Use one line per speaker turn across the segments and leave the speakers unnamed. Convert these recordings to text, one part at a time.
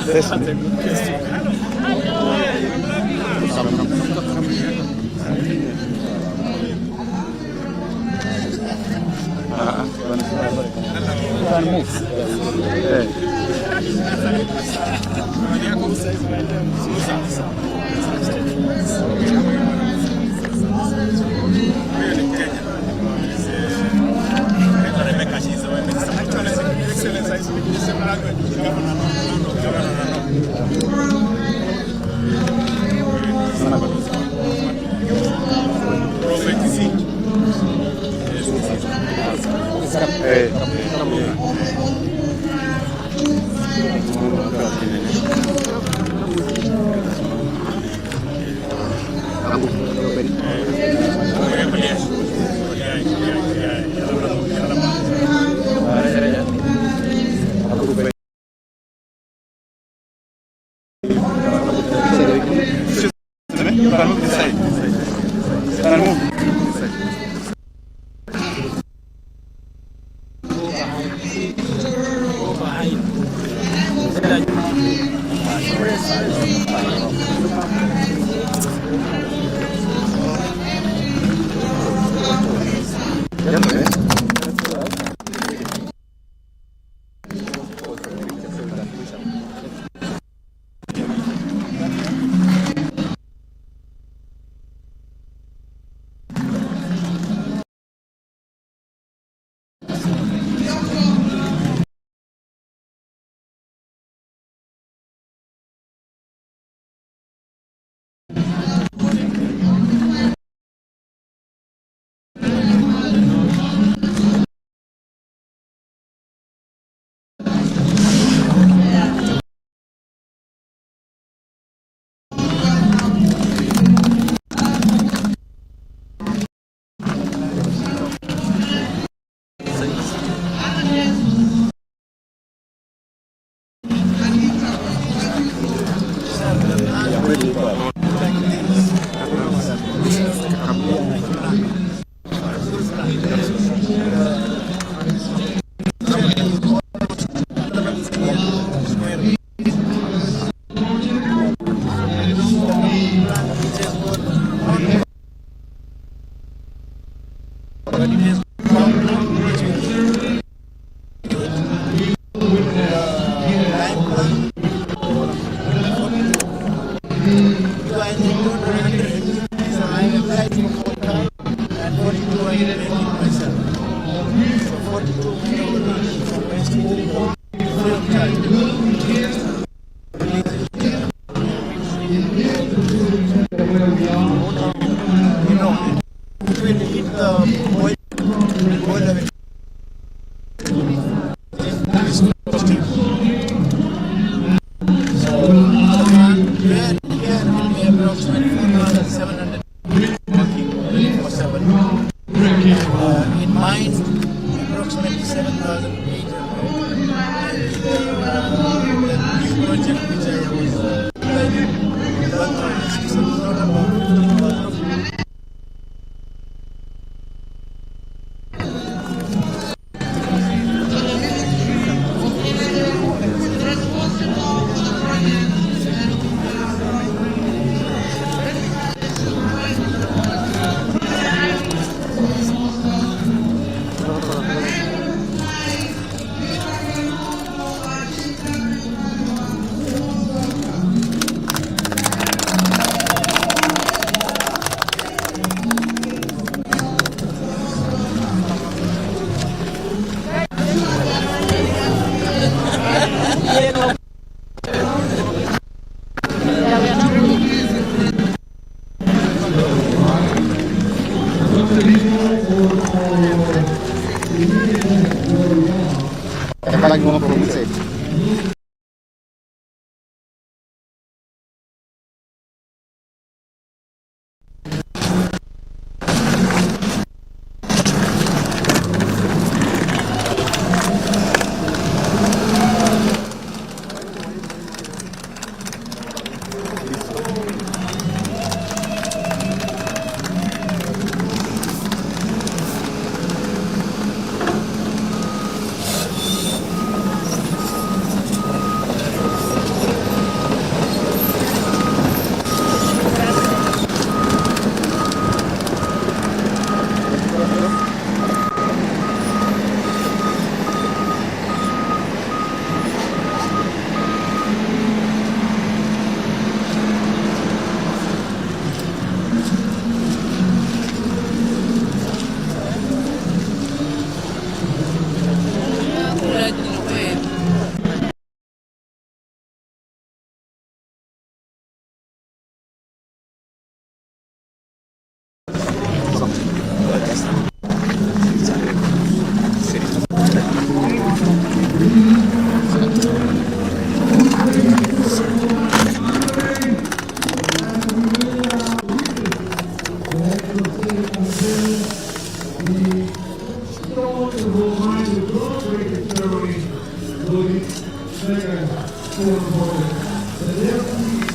That's a good question. Can move.
Mega Steel Project. The Devki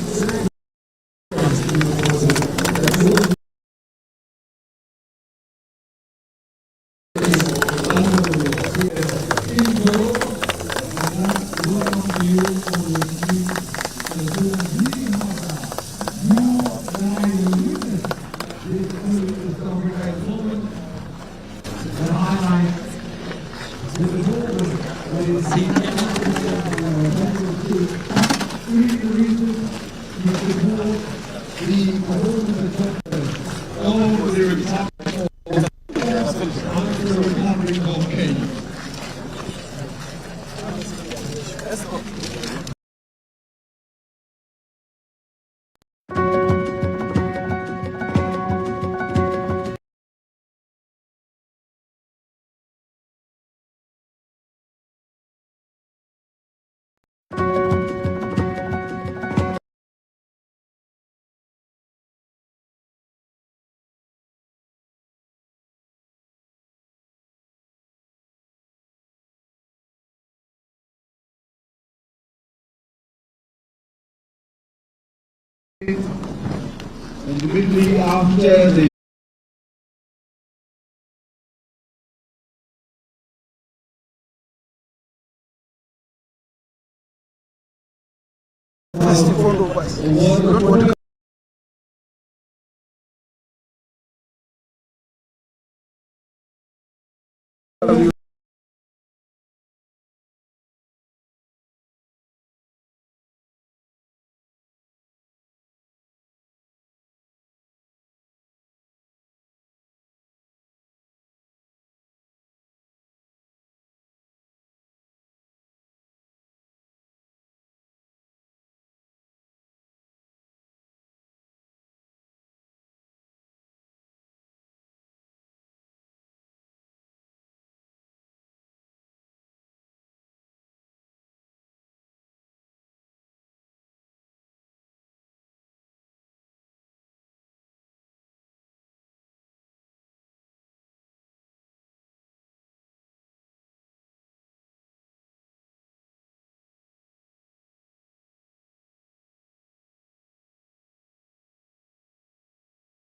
and immediately after the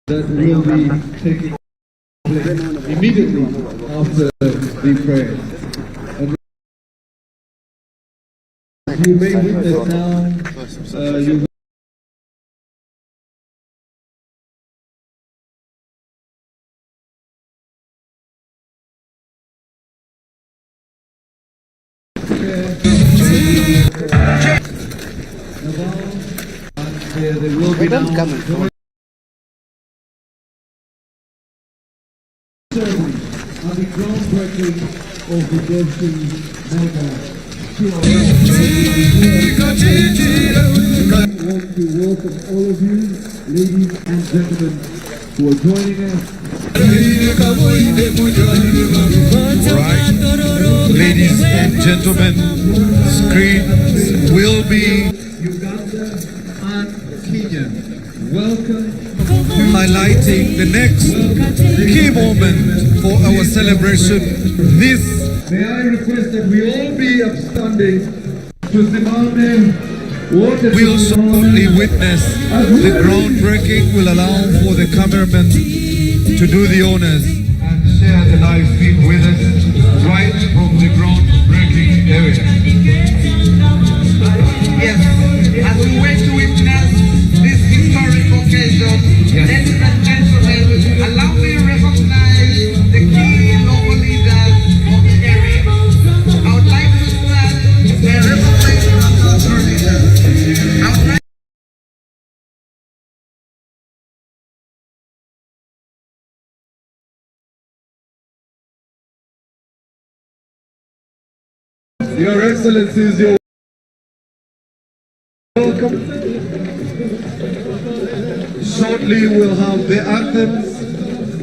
that will be taking place immediately after the prayer. And you may witness now, you there will be now on the groundbreaking of the Devki Mega Steel Project. I want to welcome all of you, ladies and gentlemen, who are joining us. Right, ladies and gentlemen, screens will be Uganda and Kenya. Welcome. Highlighting the next key moment for our celebration. This. May I request that we all be upstanding to Zimbabwe. We'll shortly witness the groundbreaking. Will allow for the cameraman to do the honors and share the live feed with us right from the groundbreaking area.
Yes, as we wait to witness this historic occasion, ladies and gentlemen, allow me to recognize the key local leaders of the area. I would like to start the recognition of the local leaders. I would like
Your Excellencies, you're welcome. Shortly we'll have the anthems.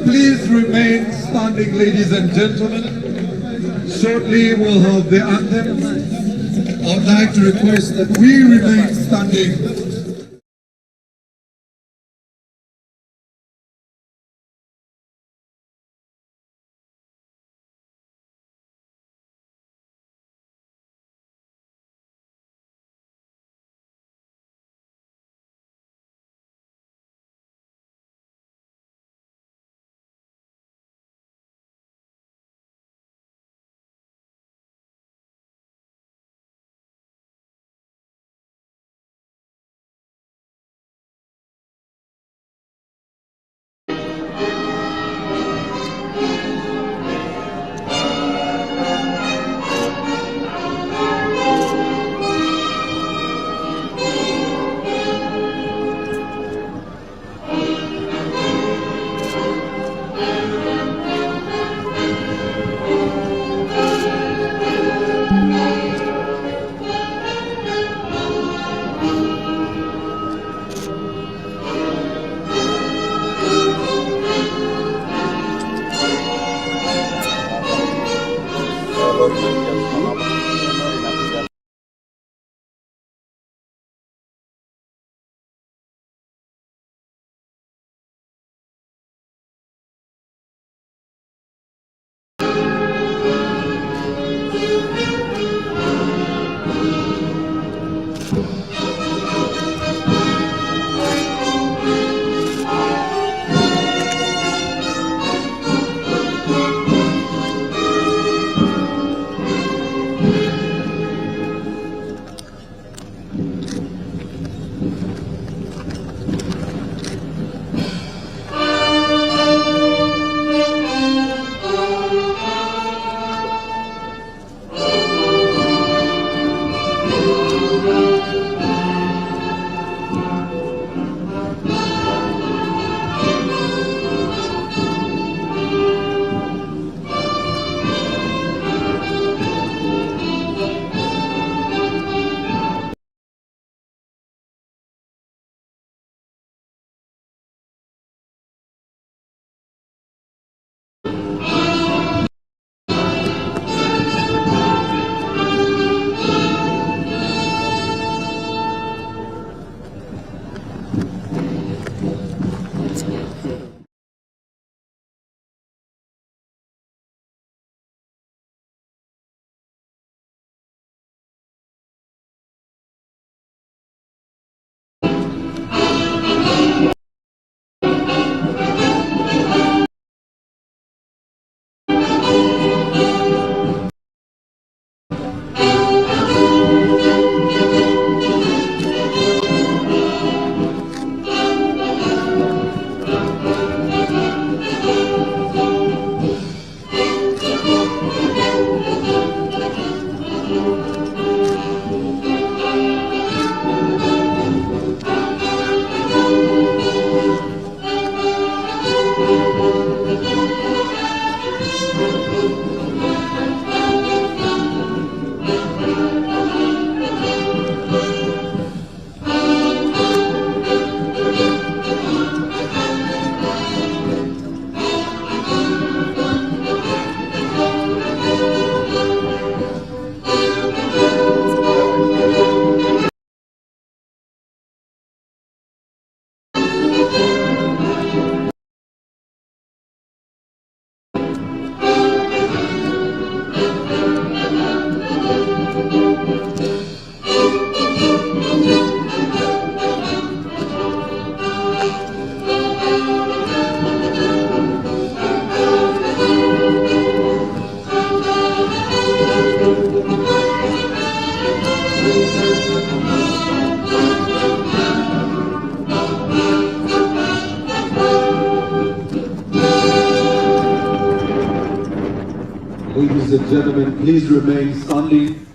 Please remain standing, ladies and gentlemen. Shortly we'll have the anthems. I would like to request that we remain standing Ladies and gentlemen, please remain standing.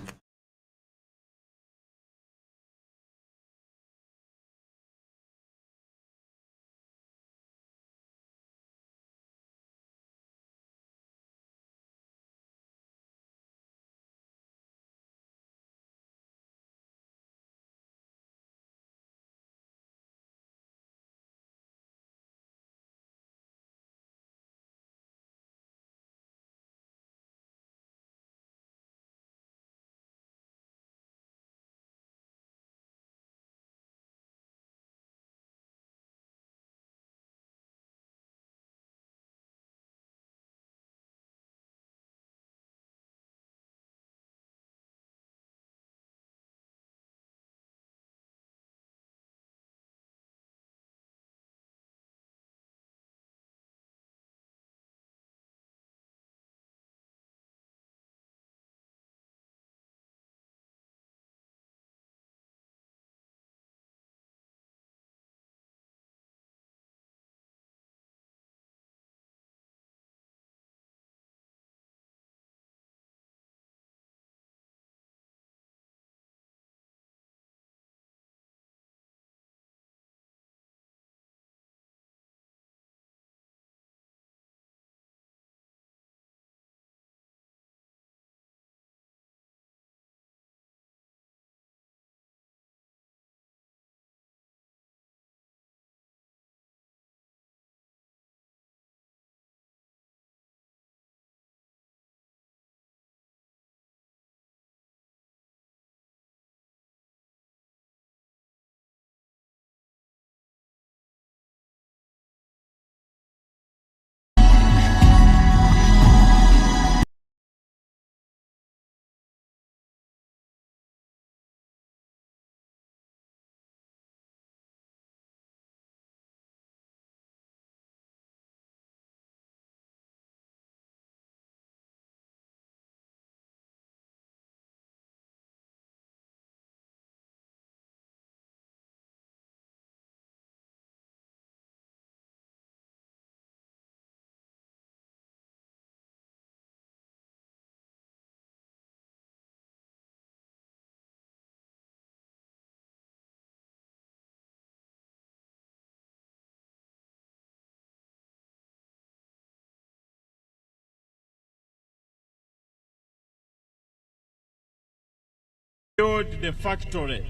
build the factory.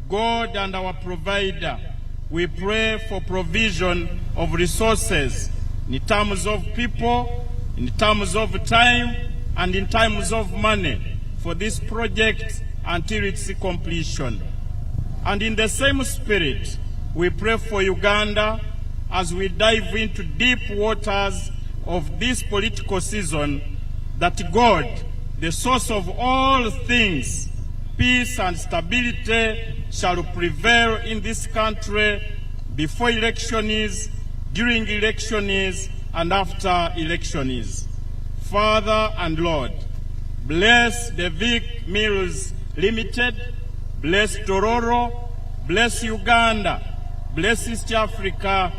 God and our provider, we pray for provision of resources in terms of people, in terms of time, and in terms of money for this project until its completion. And in the same spirit, we pray for Uganda as we dive into deep waters of this political season, that God, the source of all things, peace and stability, shall prevail in this country before election is, during election is, and after election is. Father and Lord, bless the Devki Mills Limited, bless Tororo, bless Uganda, bless East Africa,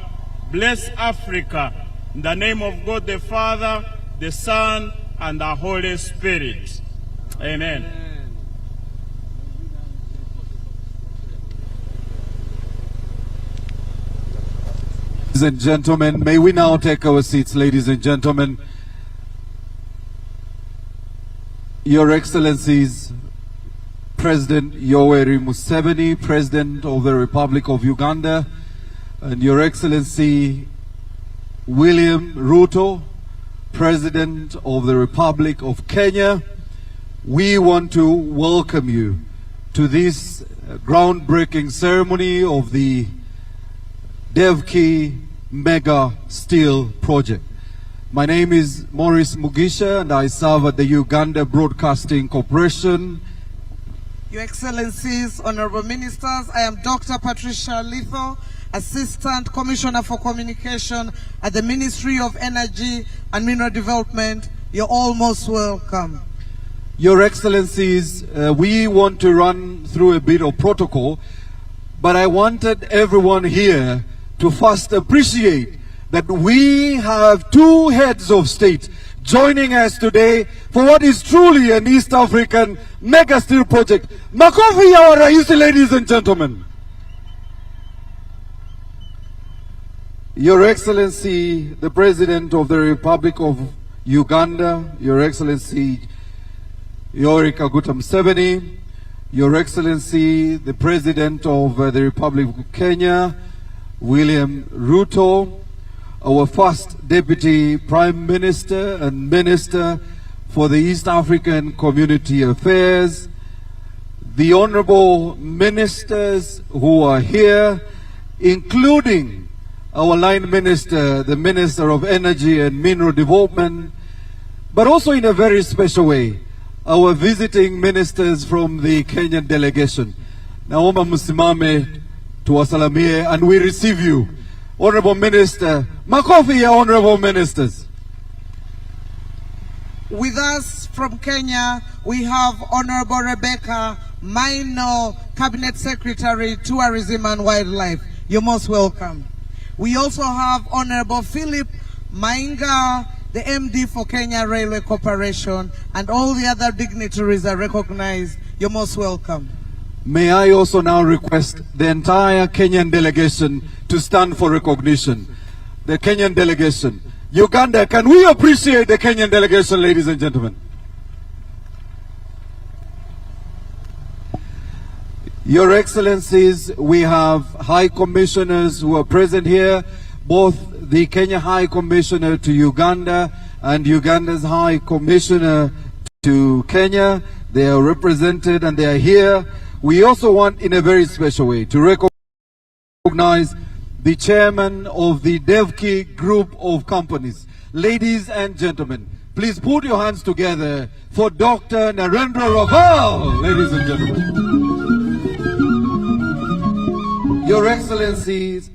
bless Africa, in the name of God the Father, the Son, and the Holy Spirit. Amen.
Ladies and gentlemen, may we now take our seats, ladies and gentlemen. Your Excellencies, President Yoweri Museveni, President of the Republic of Uganda, and Your Excellency William Ruto, President of the Republic of Kenya, we want to welcome you to this groundbreaking ceremony of the Devki Mega Steel Project. My name is Maurice Mugisha and I serve at the Uganda Broadcasting Corporation.
Your Excellencies, Honorable Ministers, I am Dr. Patricia Litho, Assistant Commissioner for Communication at the Ministry of Energy and Mineral Development. You're all most welcome.
Your Excellencies, we want to run through a bit of protocol, but I wanted everyone here to first appreciate that we have two heads of state joining us today for what is truly an East African mega steel project. Makofi ya Rais, ladies and gentlemen. Your Excellency, the President of the Republic of Uganda, Your Excellency Yoweri Museveni, Your Excellency, the President of the Republic of Kenya, William Ruto, our first Deputy Prime Minister and Minister for the East African Community Affairs, the Honorable Ministers who are here, including our line Minister, the Minister of Energy and Mineral Development, but also in a very special way, our visiting ministers from the Kenyan delegation. Naomba msimame tuwasalamie and we receive you. Honorable Minister, makofi ya Honorable Ministers.
With us from Kenya, we have Honorable Rebecca Maino, Cabinet Secretary, Tourism and Wildlife. You're most welcome. We also have Honorable Philip Mainga, the MD for Kenya Railway Corporation, and all the other dignitaries are recognized. You're most welcome.
May I also now request the entire Kenyan delegation to stand for recognition. The Kenyan delegation. Uganda, can we appreciate the Kenyan delegation, ladies and gentlemen? Your Excellencies, we have High Commissioners who are present here, both the Kenya High Commissioner to Uganda and Uganda's High Commissioner to Kenya. They are represented and they are here. We also want, in a very special way, to recognize the chairman of the Devki Group of Companies. Ladies and gentlemen, please put your hands together for Dr. Narendra Raval, ladies and gentlemen. Your Excellencies,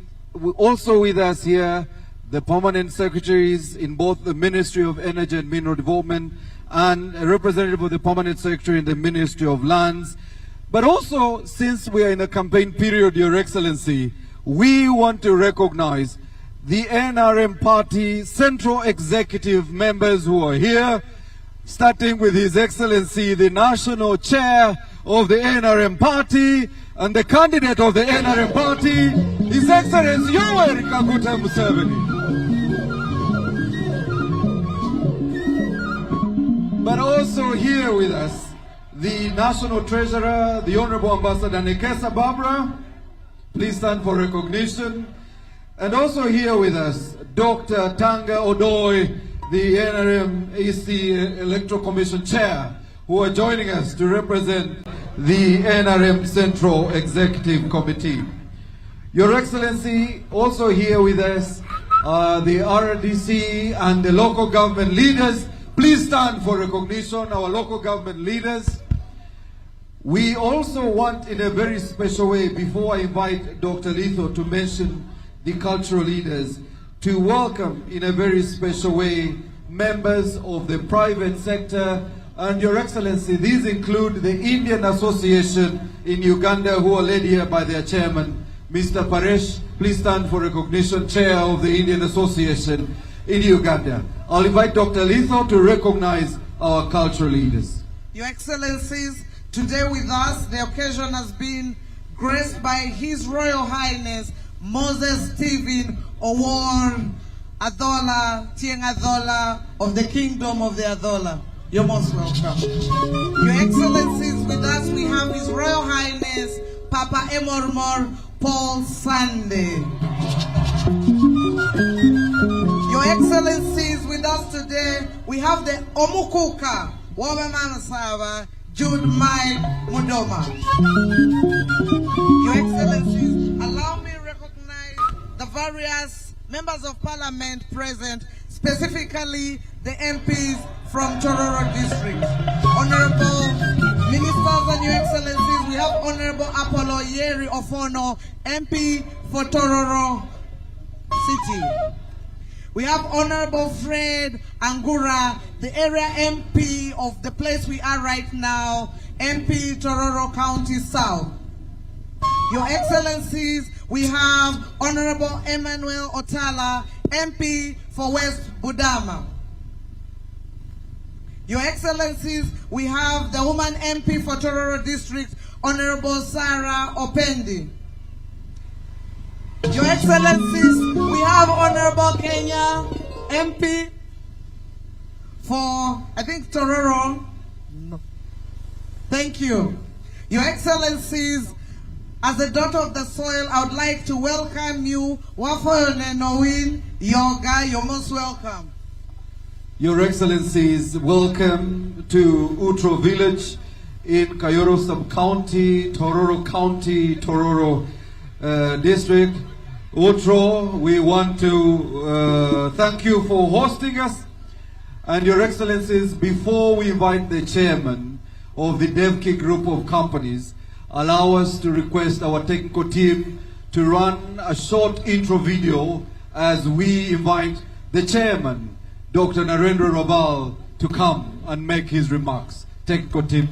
also with us here, the permanent secretaries in both the Ministry of Energy and Mineral Development and a representative of the permanent secretary in the Ministry of Lands. But also, since we are in a campaign period, Your Excellency, we want to recognize the NRM party central executive members who are here, starting with His Excellency, the National Chair of the NRM party, and the candidate of the NRM party, His Excellency Yoweri Museveni. But also here with us, the National Treasurer, the Honorable Ambassador Nekesa Barbara. Please stand for recognition. And also here with us, Dr. Tanga Odoi, the NRM AC Electoral Commission Chair, who are joining us to represent the NRM Central Executive Committee. Your Excellency, also here with us, the RDC and the local government leaders. Please stand for recognition, our local government leaders. We also want, in a very special way, before I invite Dr. Litho to mention the cultural leaders, to welcome in a very special way members of the private sector. And Your Excellency, these include the Indian Association in Uganda, who are led here by their chairman, Mr. Paresh. Please stand for recognition, Chair of the Indian Association in Uganda. I'll invite Dr. Litho to recognize our cultural leaders.
Your Excellencies, today with us, the occasion has been graced by His Royal Highness Moses Stephen Owor Adola Tieng Adola of the Kingdom of the Adola. You're most welcome. Your Excellencies, with us we have His Royal Highness Papa Emormor Paul Sunday. Your Excellencies, with us today we have the Omukuka Wabamanasava Jude Mai Mudoma. Your Excellencies, allow me to recognize the various members of parliament present, specifically the MPs from Tororo district. Honorable Ministers and Your Excellencies, we have Honorable Apollo Yeri Ofono, MP for Tororo City. We have Honorable Fred Angura, the area MP of the place we are right now, MP Tororo County South. Your Excellencies, we have Honorable Emmanuel Otala, MP for West Budama. Your Excellencies, we have the woman MP for Tororo District, Honorable Sarah Opendi. Your Excellencies, we have Honorable Kenya MP for, I think, Tororo. No. Thank you. Your Excellencies, as a daughter of the soil, I would like to welcome you. Wafoyone Nowin Yoga, you're most welcome.
Your Excellencies, welcome to Utro Village in Kayoro Sub-County, Tororo County, Tororo District. Utro, we want to thank you for hosting us. And Your Excellencies, before we invite the chairman of the Devki Group of Companies, allow us to request our technical team to run a short intro video as we invite the chairman, Dr. Narendra Rabal, to come and make his remarks. Technical team.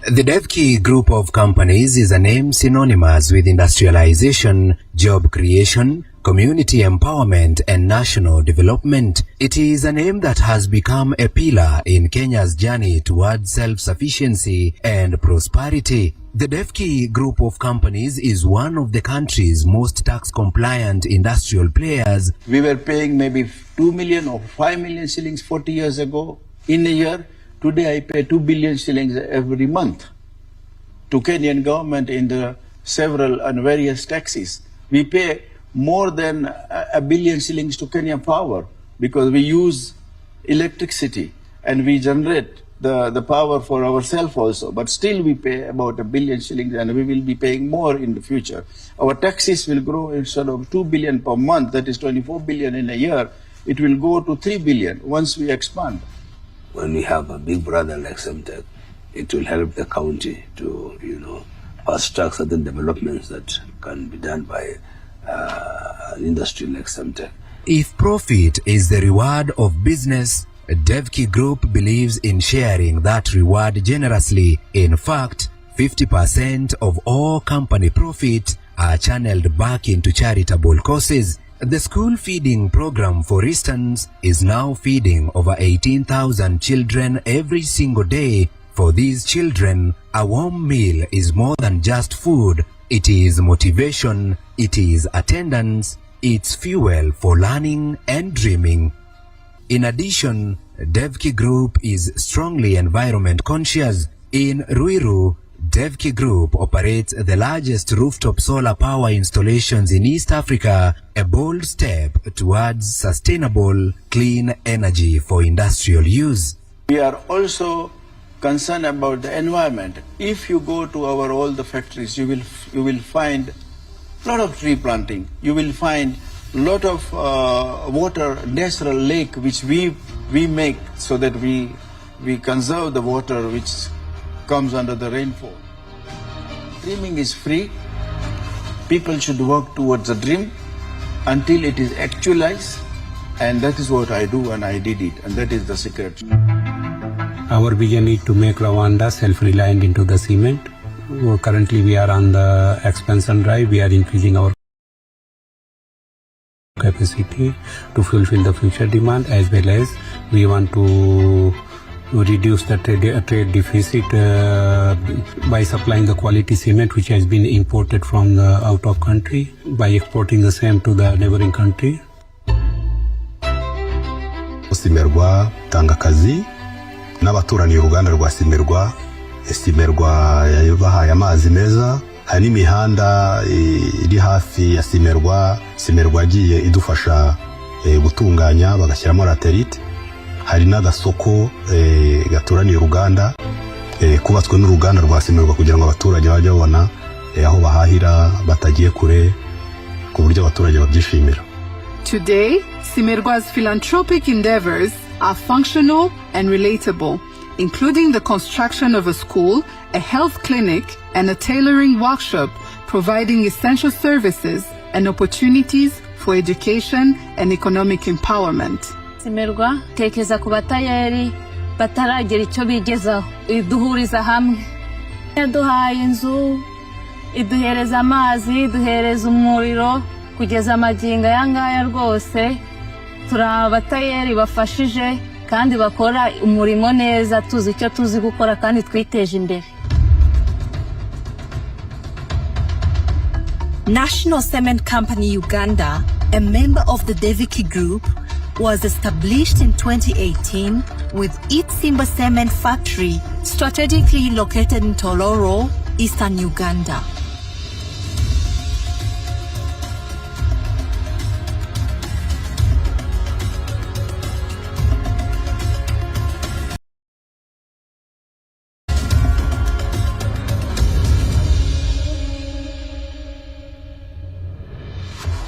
The Devki Group of Companies is a name synonymous with industrialization, job creation, community empowerment and national development. It is a name that has become a pillar in Kenya's journey towards self-sufficiency and prosperity. The Devki Group of Companies is one of the country's most tax-compliant industrial players.
We were paying maybe 2 million or 5 million shillings 40 years ago in a year. Today I pay 2 billion shillings every month to Kenyan government in the several and various taxes. We pay more than a billion shillings to Kenyan Power because we use electricity and we generate the power for ourselves also. But still we pay about 1 billion shillings and we will be paying more in the future. Our taxes will grow instead of 2 billion per month, that is 24 billion in a year, it will go to 3 billion once we expand.
When we have a big brother like Semtech, it will help the county to, fast track certain developments that can be done by industry like Semtech.
If profit is the reward of business, Devki Group believes in sharing that reward generously. In fact, 50% of all company profit are channeled back into charitable causes. The school feeding program, for instance, is now feeding over 18,000 children every single day. For these children, a warm meal is more than just food. It is motivation, it is attendance, it's fuel for learning and dreaming. In addition, Devki Group is strongly environment conscious. In Ruiru, Devki Group operates the largest rooftop solar power installations in East Africa, a bold step towards sustainable, clean energy for industrial use.
We are also concerned about the environment. If you go to all the factories, you will find a lot of tree planting. You will find a lot of water, natural lake, which we make so that we conserve the water which comes under the rainfall. Dreaming is free. People should work towards a dream until it is actualized, and that is what I do, and I did it, and that is the secret.
Our vision is to make Rwanda self-reliant into the cement. Currently we are on the expansion drive. We are increasing our capacity to fulfill the future demand, as well as we want to reduce the trade deficit by supplying the quality cement which has been imported from the out of country, by exporting the same to the neighboring country.
Simerwa tanga kazi n'abaturanyi uruganda rwa Simerwa. Simerwa yabahaye amazi meza, hari n'imihanda iri hafi ya Simerwa. Simerwa agiye idufasha gutunganya bagashyiramo laterite. Hari n'agasoko gaturaniye uruganda kubatswe n'uruganda rwa Simerwa kugira ngo abaturage bajye babona aho bahahira batagiye kure ku buryo abaturage babyishimira.
Today, Simerwa's philanthropic endeavors are functional and relatable, including the construction of a school, a health clinic, and a tailoring workshop, providing essential services and opportunities for education and economic empowerment.
Simerwa tekeza ku batayeri bataragera icyo bigezaho, iduhuriza hamwe, yaduhaye inzu, iduhereza amazi, iduhereza umuriro, kugeza amagingo yangaya rwose turi abatayeri bafashije kandi bakora umurimo neza, tuzi icyo tuzi gukora kandi twiteje imbere.
National Cement Company Uganda, a member of the Devki Group, was established in 2018 with its Simba Cement factory strategically located in Tororo, eastern Uganda.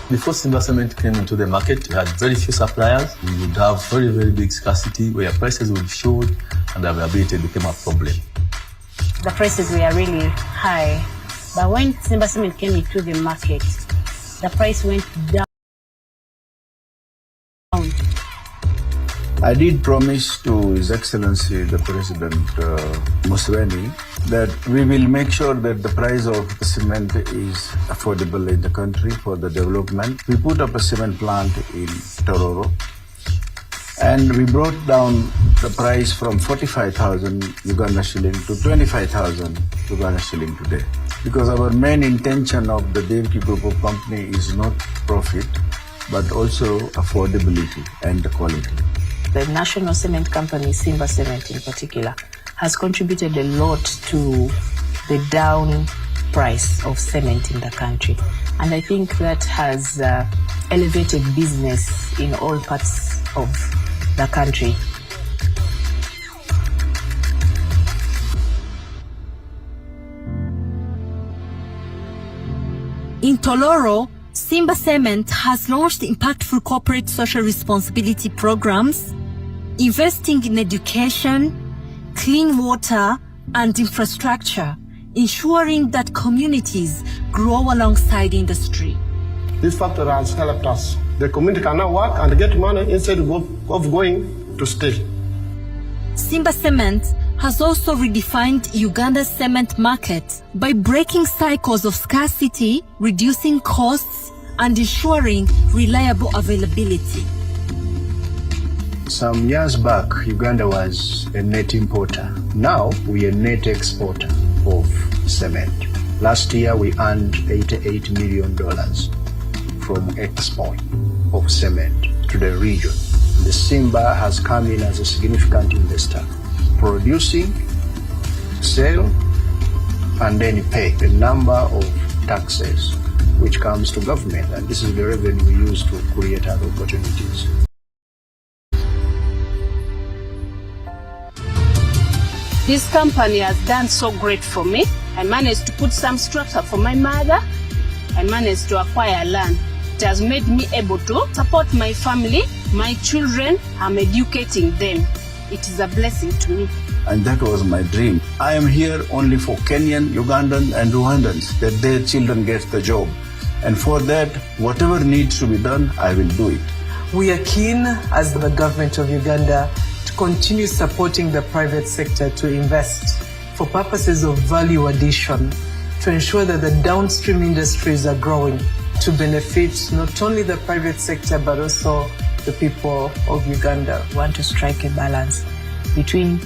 Before Simba Cement came into the market, we had very few suppliers. We would have very, very big scarcity where prices would shoot and availability became a problem.
The prices were really high, but when Simba Cement came into the market, the price went down.
I did promise to His Excellency the President Museveni that we will make sure that the price of the cement is affordable in the country for the development. We put up a cement plant in Tororo, and we brought down the price from 45,000 Uganda shilling to 25,000 Uganda shilling today. Because our main intention of the Devki Group of Company is not profit, but also affordability and the quality.
The National Cement Company, Simba Cement in particular, has contributed a lot to the down price of cement in the country. And I think that has elevated business in all parts of the country.
In Tororo, Simba Cement has launched impactful corporate social responsibility programs, investing in education, clean water, and infrastructure, ensuring that communities grow alongside industry.
This factory has helped us. The community can now work and get money instead of going to stay.
Simba Cement has also redefined Uganda's cement market by breaking cycles of scarcity, reducing costs, and ensuring reliable availability.
Some years back, Uganda was a net importer. Now, we are a net exporter of cement. Last year, we earned $88 million from export of cement to the region. The Simba has come in as a significant investor, producing, sell, and then pay a number of taxes which comes to government, and this is the revenue we use to create other opportunities.
This company has done so great for me. I managed to put some structure for my mother. I managed to acquire land. It has made me able to support my family, my children. I'm educating them. It is a blessing to me.
And that was my dream. I am here only for Kenyan, Ugandan, and Rwandans, that their children get the job. And for that, whatever needs to be done, I will do it.
We are keen, as the government of Uganda, to continue supporting the private sector to invest for purposes of value addition, to ensure that the downstream industries are growing, to benefit not only the private sector, but also the people of Uganda.
We want to strike a balance between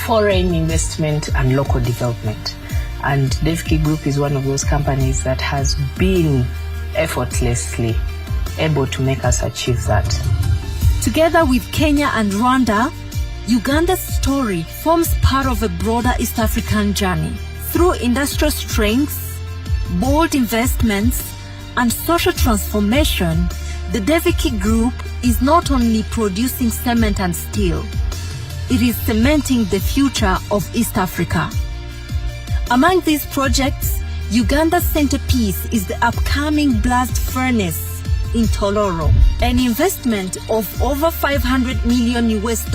foreign investment and local development. And Devki Group is one of those companies that has been effortlessly able to make us achieve that.
Together with Kenya and Rwanda, Uganda's story forms part of a broader East African journey. Through industrial strengths, bold investments, and social transformation, the Devki Group is not only producing cement and steel, it is cementing the future of East Africa. Among these projects, Uganda's centerpiece is the upcoming blast furnace in Tororo, an investment of over $500 million US,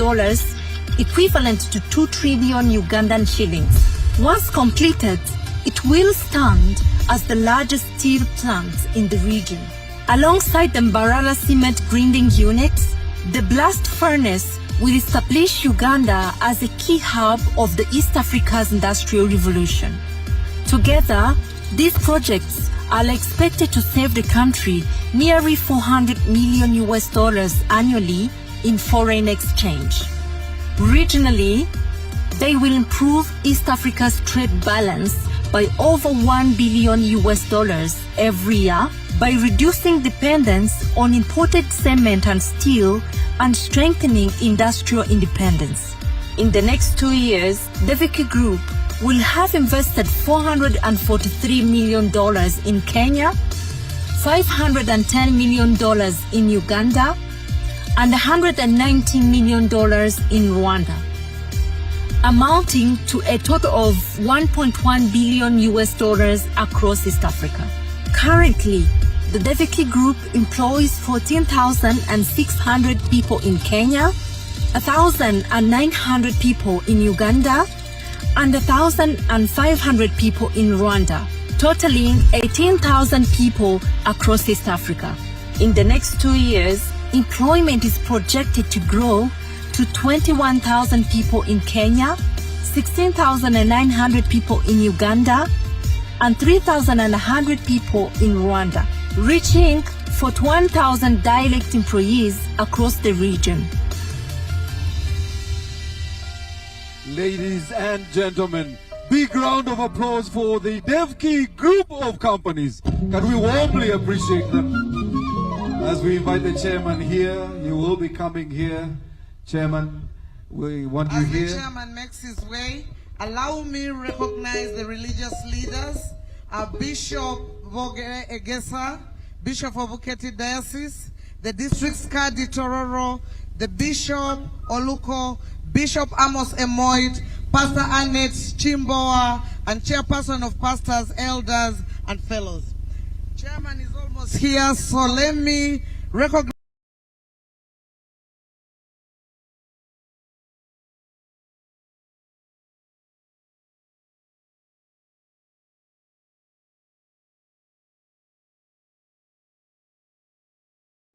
equivalent to 2 trillion Ugandan shillings. Once completed, it will stand as the largest steel plant in the region. Alongside the Mbarara cement grinding unit, the blast furnace will establish Uganda as a key hub of the East Africa's industrial revolution. Together, these projects are expected to save the country nearly $400 million US annually in foreign exchange. Regionally, they will improve East Africa's trade balance by over $1 billion US every year by reducing dependence on imported cement and steel and strengthening industrial independence. In the next 2 years, Devki Group will have invested $443 million in Kenya, $510 million in Uganda, and $190 million in Rwanda, amounting to a total of $1.1 billion US across East Africa. Currently, the Devki Group employs 14,600 people in Kenya, 1,900 people in Uganda, and 1,500 people in Rwanda, totaling 18,000 people across East Africa. In the next 2 years, employment is projected to grow to 21,000 people in Kenya, 16,900 people in Uganda, and 3,100 people in Rwanda, reaching 41,000 direct employees across the region.
Ladies and gentlemen, big round of applause for the Devki Group of companies. Can we warmly appreciate them? As we invite the chairman here, you will be coming here. Chairman, we want you here.
As the chairman makes his way, allow me to recognize the religious leaders, Bishop Vogere Egesa, Bishop of Buketi Diocese, the District Skadi Tororo, the Bishop Oluko, Bishop Amos Emoit, Pastor Annette Chimboa, and Chairperson of Pastors, Elders, and Fellows. Chairman is almost here, so let me recognize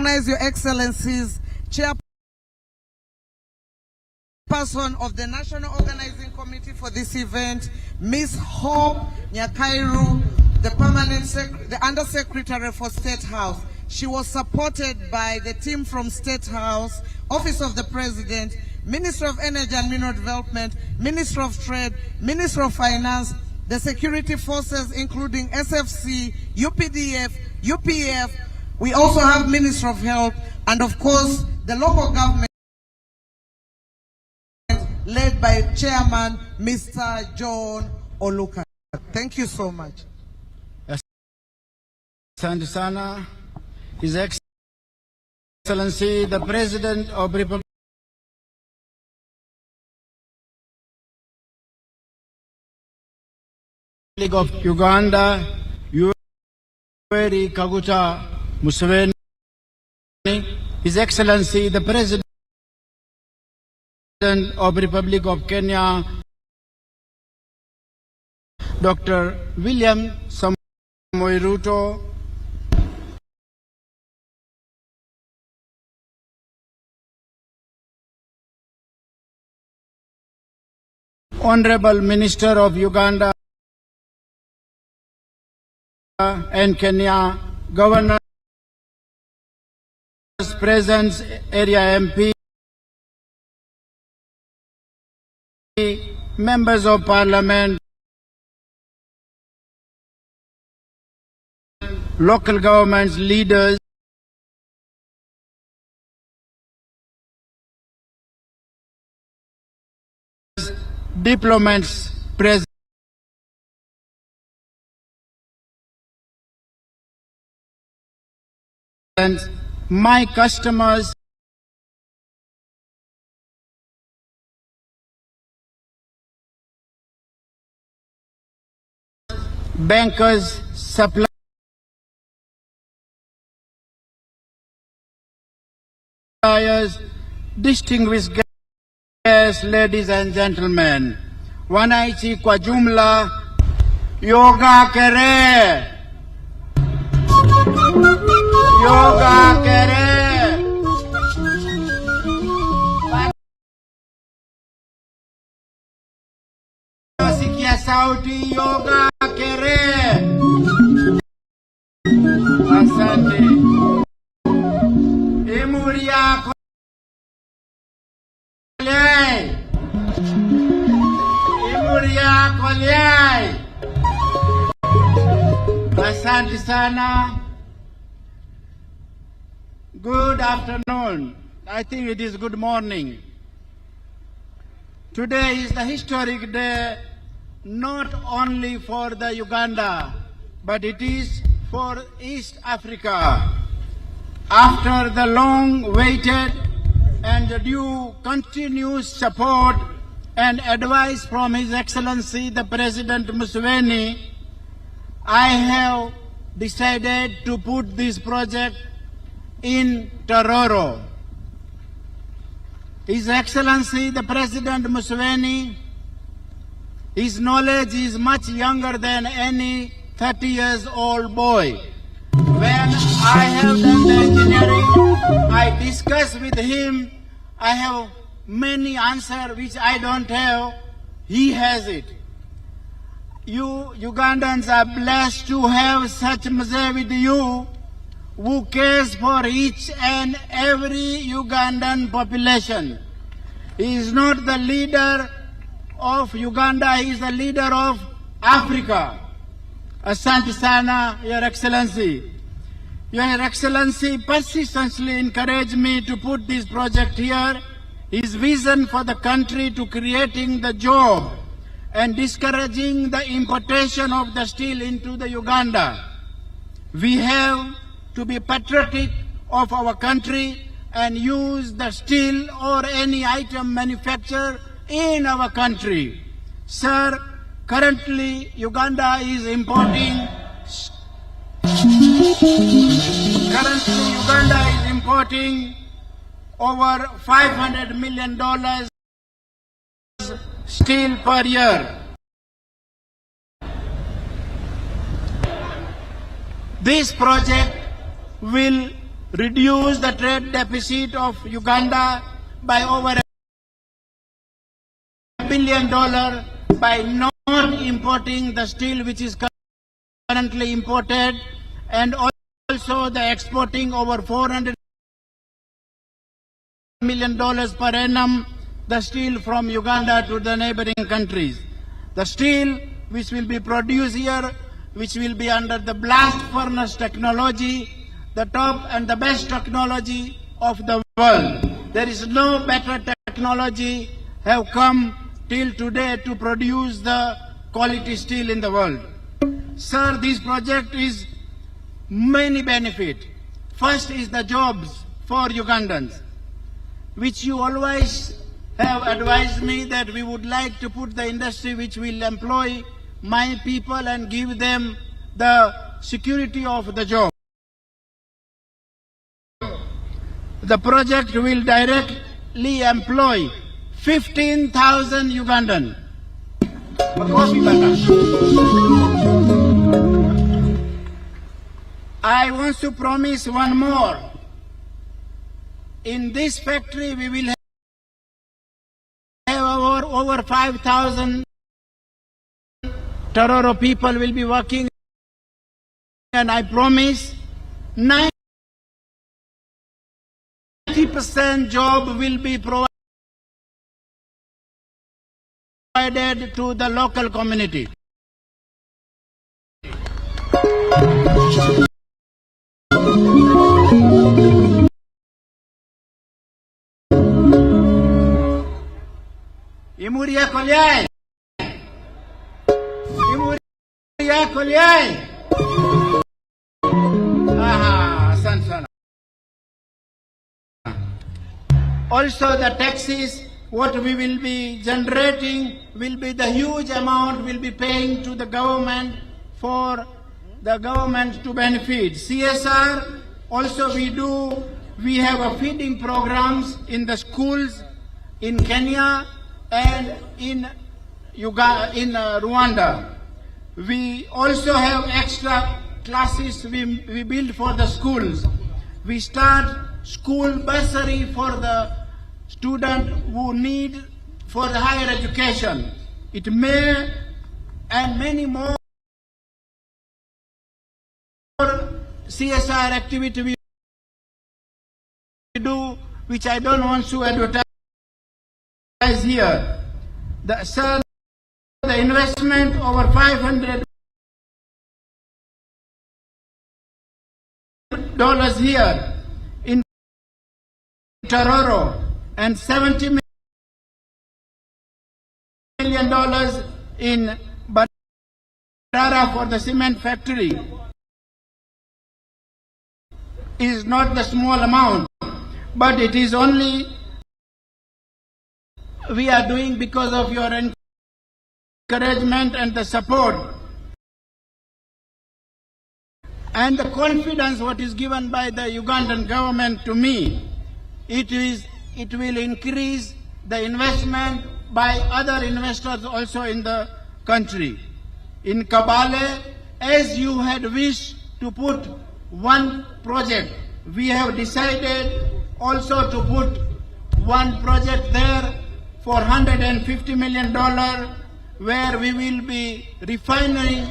recognize Your Excellencies, Chairperson of the National Organizing Committee for this event, Ms. Hope Nyakairu, the Undersecretary for State House. She was supported by the team from State House, Office of the President, Minister of Energy and Mineral Development, Minister of Trade, Minister of Finance, the security forces including SFC, UPDF, UPF. We also have Minister of Health, and of course the local government led by Chairman Mr. John Oluka. Thank you so much.
Asante sana, His Excellency, the President of the Republic of Uganda, Yoweri Kaguta Museveni, His Excellency, the President of the Republic of Kenya, Dr. William Ruto, Honorable Minister of Uganda and Kenya, Governors, Presence, Area MP, Members of Parliament, local governments, leaders, diplomats present, my customers, bankers, suppliers, distinguished guests, ladies and gentlemen, wananchi kwa jumla, yoga kere, yoga kere, wasikia sauti, yoga kere. Asante. Imuria Kolyai. Imuria Kolyai. Asante sana. Good afternoon. I think it is good morning. Today is the historic day not only for the Uganda, but it is for East Africa. After the long-waited and due continuous support and advice from His Excellency the President Museveni, I have decided to put this project in Tororo. His Excellency the President Museveni, his knowledge is much younger than any 30-year-old boy. When I have done the engineering, I discuss with him. I have many answers which I don't have. He has it. You Ugandans are blessed to have such Mzee with you who cares for each and every Ugandan population. He is not the leader of Uganda, he is the leader of Africa. Asante sana, Your Excellency. Your Excellency persistently encouraged me to put this project here. His vision for the country to creating the job and discouraging the importation of the steel into the Uganda. We have to be patriotic of our country and use the steel or any item manufactured in our country. Sir, currently Uganda is importing over $500 million steel per year. This project will reduce the trade deficit of Uganda by over $1 billion by not importing the steel which is currently imported, and also the exporting over $400 million per annum the steel from Uganda to the neighboring countries. The steel which will be produced here, which will be under the blast furnace technology, the top and the best technology of the world. There is no better technology have come till today to produce the quality steel in the world. Sir, this project is many benefit. First is the jobs for Ugandans, which you always have advised me that we would like to put the industry which will employ my people and give them the security of the job. The project will directly employ 15,000 Ugandan. I want to promise one more. In this factory we will have over 5,000 Tororo people will be working, and I promise 90% job will be provided to the local community. Imuria Kolyai. Imuria Kolyai. Sana. Also the taxes, what we will be generating will be the huge amount will be paying to the government for the government to benefit. CSR, also we have a feeding programs in the schools in Kenya and in Rwanda. We also have extra classes we build for the schools. We start school bursary for the student who need for the higher education. It may and many more CSR activity we do, which I don't want to advertise here. The investment over $500 here in Tororo and $70 million in Badara for the cement factory is not the small amount, but it is only we are doing because of your encouragement and the support and the confidence what is given by the Ugandan government to me. It will increase the investment by other investors also in the country. In Kabale, as you had wished to put one project, we have decided also to put one project there for $150 million, where we will be refining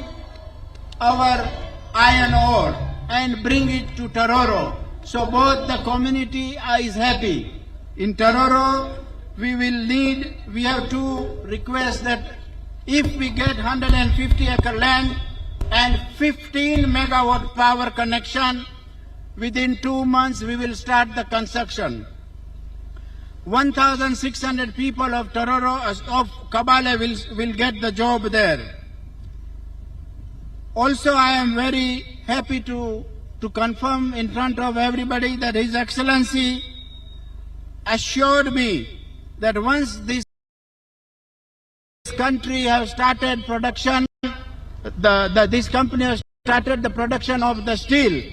our iron ore and bring it to Tororo. So both the community is happy. In Tororo, we have to request that if we get 150 acre land and 15 megawatt power connection, within 2 months we will start the construction. 1,600 people of Tororo, of Kabale will get the job there. Also, I am very happy to confirm in front of everybody that His Excellency assured me that once this country has started production, this company has started the production of the steel,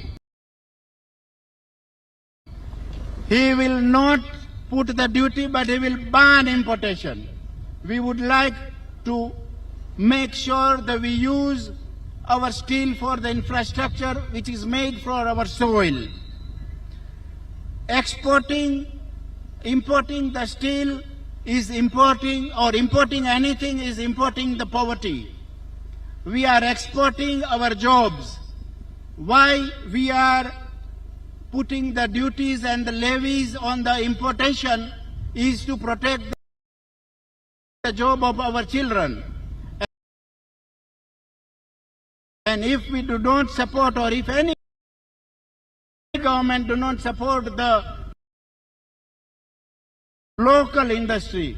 he will not put the duty, but he will ban importation. We would like to make sure that we use our steel for the infrastructure which is made for our soil.
Importing the steel is importing anything is importing the poverty. We are exporting our jobs. Why we are putting the duties and the levies on the importation is to protect the job of our children. And if we do not support, or if any government do not support the local industry,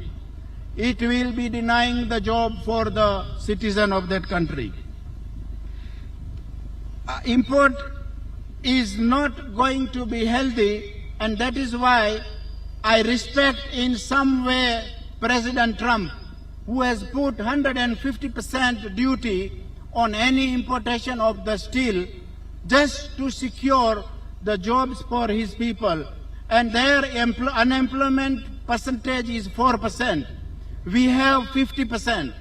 it will be denying the job for the citizen of that country. Import is not going to be healthy, and that is why I respect in some way President Trump, who has put 150% duty on any importation of the steel just to secure the jobs for his people. And their unemployment percentage is 4%. We have 50%.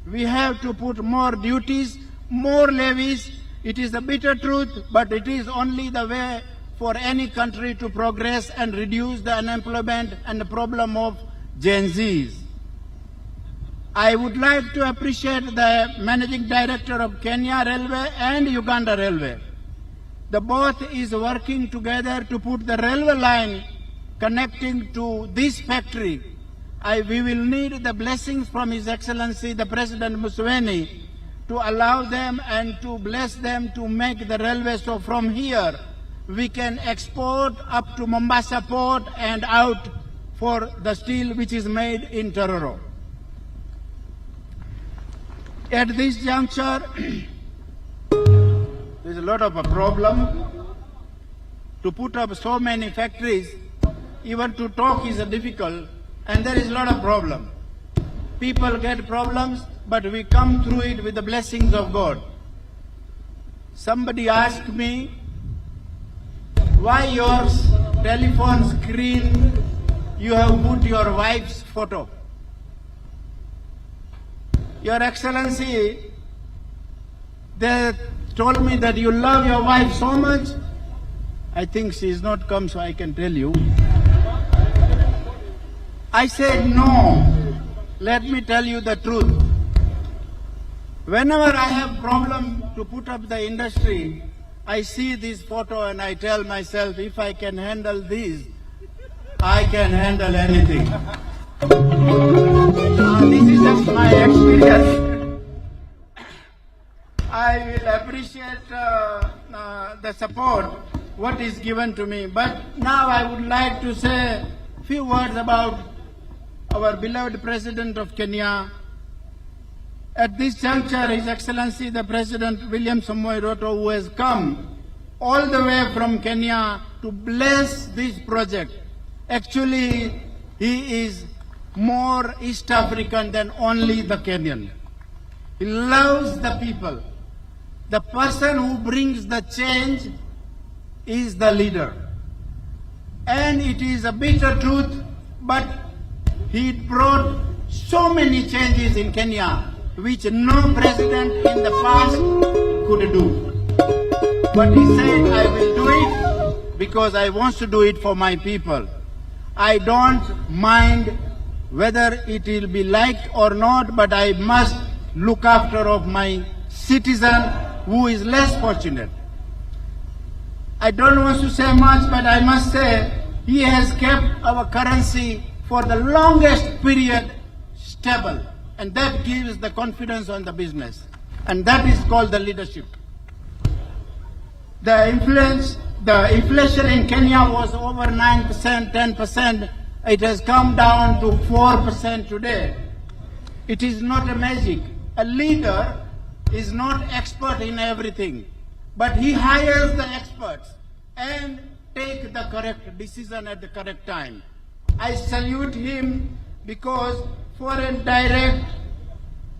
We have to put more duties, more levies. It is the bitter truth, but it is only the way for any country to progress and reduce the unemployment and the problem of Gen Zs. I would like to appreciate the Managing Director of Kenya Railway and Uganda Railway. The both is working together to put the railway line connecting to this factory. We will need the blessings from His Excellency, the President Museveni, to allow them and to bless them to make the railway, so from here we can export up to Mombasa port and out for the steel which is made in Tororo. At this juncture, there's a lot of a problem. To put up so many factories, even to talk is difficult, and there is a lot of problem. People get problems, but we come through it with the blessings of God. Somebody asked me, why your telephone screen you have put your wife's photo? Your Excellency, they told me that you love your wife so much. I think she is not come, so I can tell you. I said, no, let me tell you the truth. Whenever I have problem to put up the industry, I see this photo and I tell myself, if I can handle this, I can handle anything. This is just my experience. I will appreciate the support, what is given to me. But now I would like to say a few words about our beloved President of Kenya. At this juncture, His Excellency the President William Ruto, who has come all the way from Kenya to bless this project. Actually, he is more East African than only the Kenyan. He loves the people. The person who brings the change is the leader. And it is a bitter truth, but he brought so many changes in Kenya, which no president in the past could do. But he said, I will do it because I want to do it for my people. I don't mind whether it will be liked or not, but I must look after of my citizen who is less fortunate. I don't want to say much, but I must say he has kept our currency for the longest period stable, and that gives the confidence on the business, and that is called the leadership. The inflation in Kenya was over 9%, 10%. It has come down to 4% today. It is not a magic. A leader is not expert in everything, but he hires the experts and take the correct decision at the correct time. I salute him because foreign direct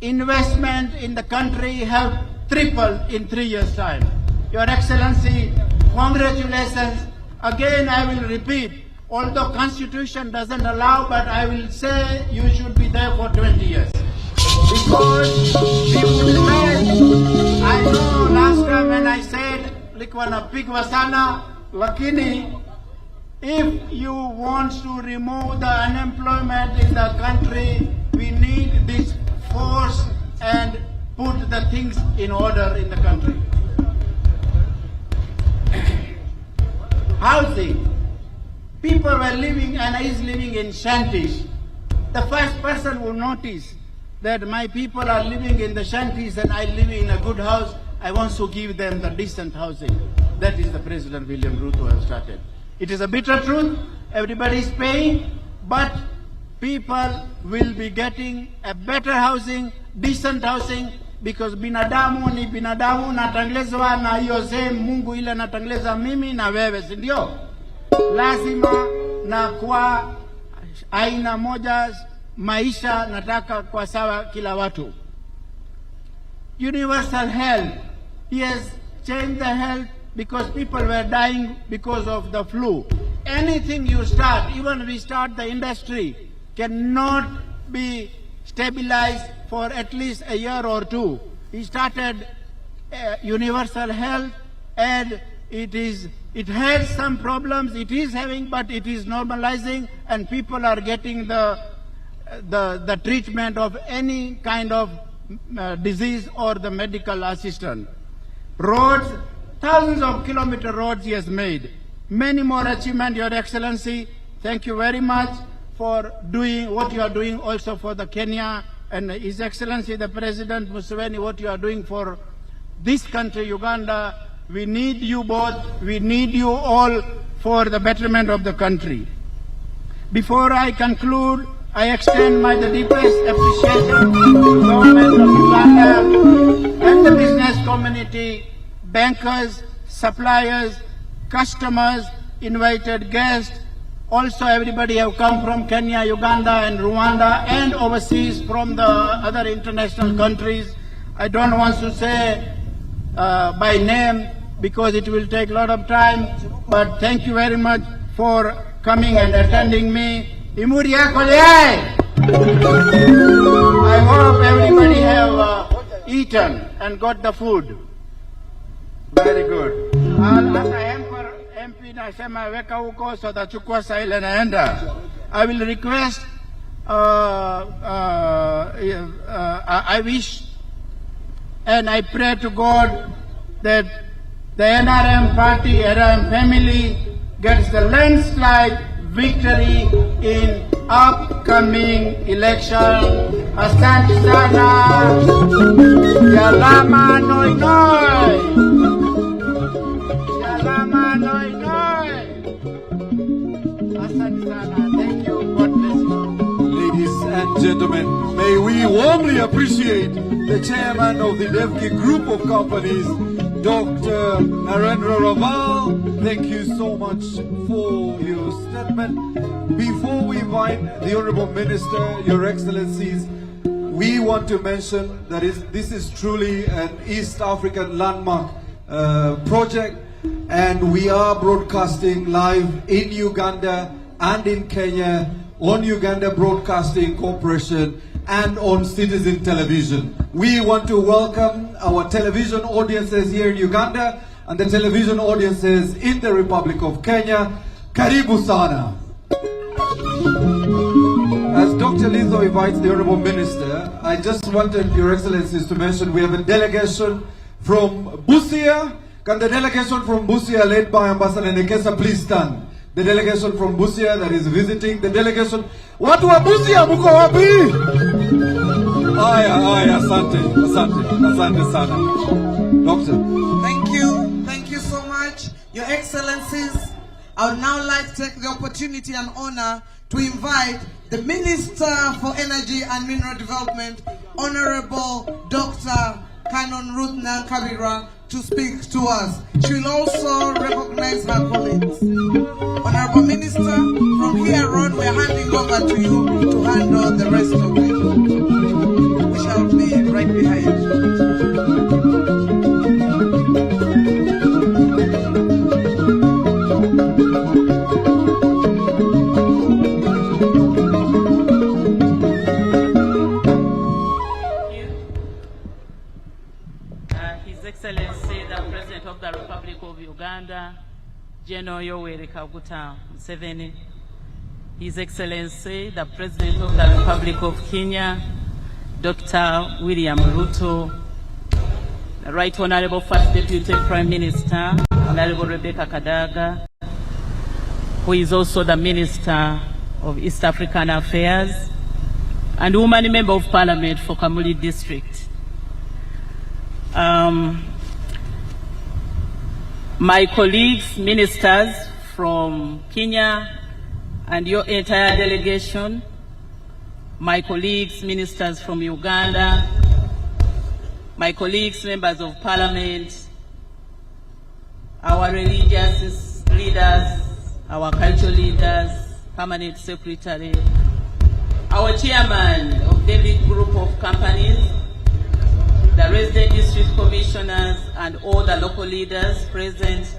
investment in the country have tripled in 3 years' time. Your Excellency, congratulations. Again, I will repeat, although Constitution doesn't allow, but I will say you should be there for 20 years. Because we would have, I know last time when I said, Likwana Pigwasana, Lakini,
If you want to remove the unemployment in the country, we need this force and put the things in order in the country. Housing. People were living and is living in shanties. The first person who noticed that my people are living in the shanties and I live in a good house, I want to give them the decent housing. That is the President William Ruto has started. It is a bitter truth. Everybody is paying, but people will be getting a better housing, decent housing, because binadamu ni binadamu, natanglezwa na hiyo same Mungu ile natangleza mimi na wewe, si ndio? Lazima na kwa aina moja maisha nataka kwa sawa kila watu. Universal health. He has changed the health because people were dying because of the flu. Anything you start, even restart the industry, cannot be stabilized for at least a year or two. He started universal health, and it had some problems, it is having, but it is normalizing, and people are getting the treatment of any kind of disease or the medical assistance. Roads, thousands of kilometer roads he has made. Many more achievements, Your Excellency. Thank you very much for doing what you are doing also for the Kenya, and His Excellency the President Museveni, what you are doing for this country, Uganda. We need you both. We need you all for the betterment of the country. Before I conclude, I extend my deepest appreciation to the government of Uganda and the business community, bankers, suppliers, customers, invited guests, also everybody have come from Kenya, Uganda and Rwanda and overseas from the other international countries. I don't want to say by name because it will take a lot of time, but thank you very much for coming and attending me. I hope everybody have eaten and got the food. Very good. MP nasema weka huko so tachukua saa ile naenda. I will request, I wish and I pray to God that the NRM party, NRM family gets the landslide victory in upcoming election. Asante sana. Salama noi noi. Salama noi noi. Asante sana. Thank you. God bless you.
Ladies and gentlemen, may we warmly appreciate the chairman of the Devki Group of Companies, Dr. Narendra Raval. Thank you so much for your statement. Before we invite the Honorable Minister, Your Excellencies, we want to mention that this is truly an East African landmark project, and we are broadcasting live in Uganda and in Kenya on Uganda Broadcasting Corporation and on Citizen Television. We want to welcome our television audiences here in Uganda and the television audiences in the Republic of Kenya. Karibu sana. As Dr. Litho invites the Honorable Minister, I just wanted Your Excellencies to mention we have a delegation from Busia. Can the delegation from Busia led by Ambassador Nekesa please stand? The delegation from Busia that is visiting, the delegation. Watu wa Busia muko wapi? Aya, asante sana. Doctor.
Thank you so much, Your Excellencies. I would now like to take the opportunity and honor to invite the Minister for Energy and Mineral Development, Honorable Dr. Canon Ruth Nankabira, to speak to us. She will also recognize her colleagues. Honorable Minister, from here on, we are handing over to you to handle the rest of it. We shall be right behind you.
His Excellency, the President of the Republic of Uganda, General Yoweri Kaguta Museveni, His Excellency, the President of the Republic of Kenya, Dr. William Ruto, the Right Honorable First Deputy Prime Minister, Honorable Rebecca Kadaga, who is also the Minister of East African Affairs, and woman Member of Parliament for Kamuli District. My colleagues, ministers from Kenya and your entire delegation, my colleagues, ministers from Uganda, my colleagues, members of Parliament, our religious leaders, our cultural leaders, permanent secretary, our chairman of Devki Group of Companies, the resident district commissioners, and all the local leaders present,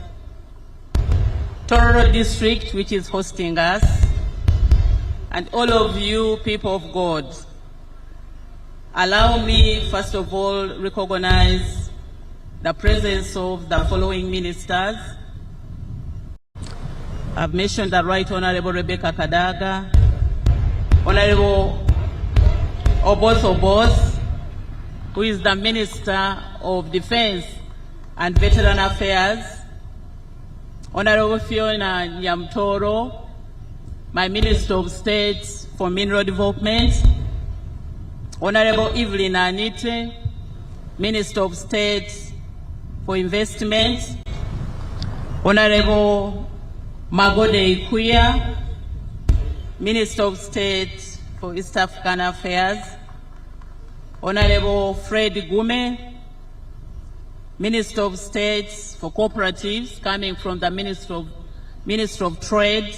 Tororo district, which is hosting us, and all of you people of God. Allow me, first of all, recognize the presence of the following ministers. I've mentioned the Right Honorable Rebecca Kadaga, Honorable Obos, who is the Minister of Defense and Veteran Affairs, Honorable Fiona Nyamtoro, my Minister of State for Mineral Development, Honorable Evelyn Anite, Minister of State for Investment, Honorable Magode Ikuya, Minister of State for East African Affairs, Honorable Fred Gume, Minister of State for Cooperatives, coming from the Minister of Trade,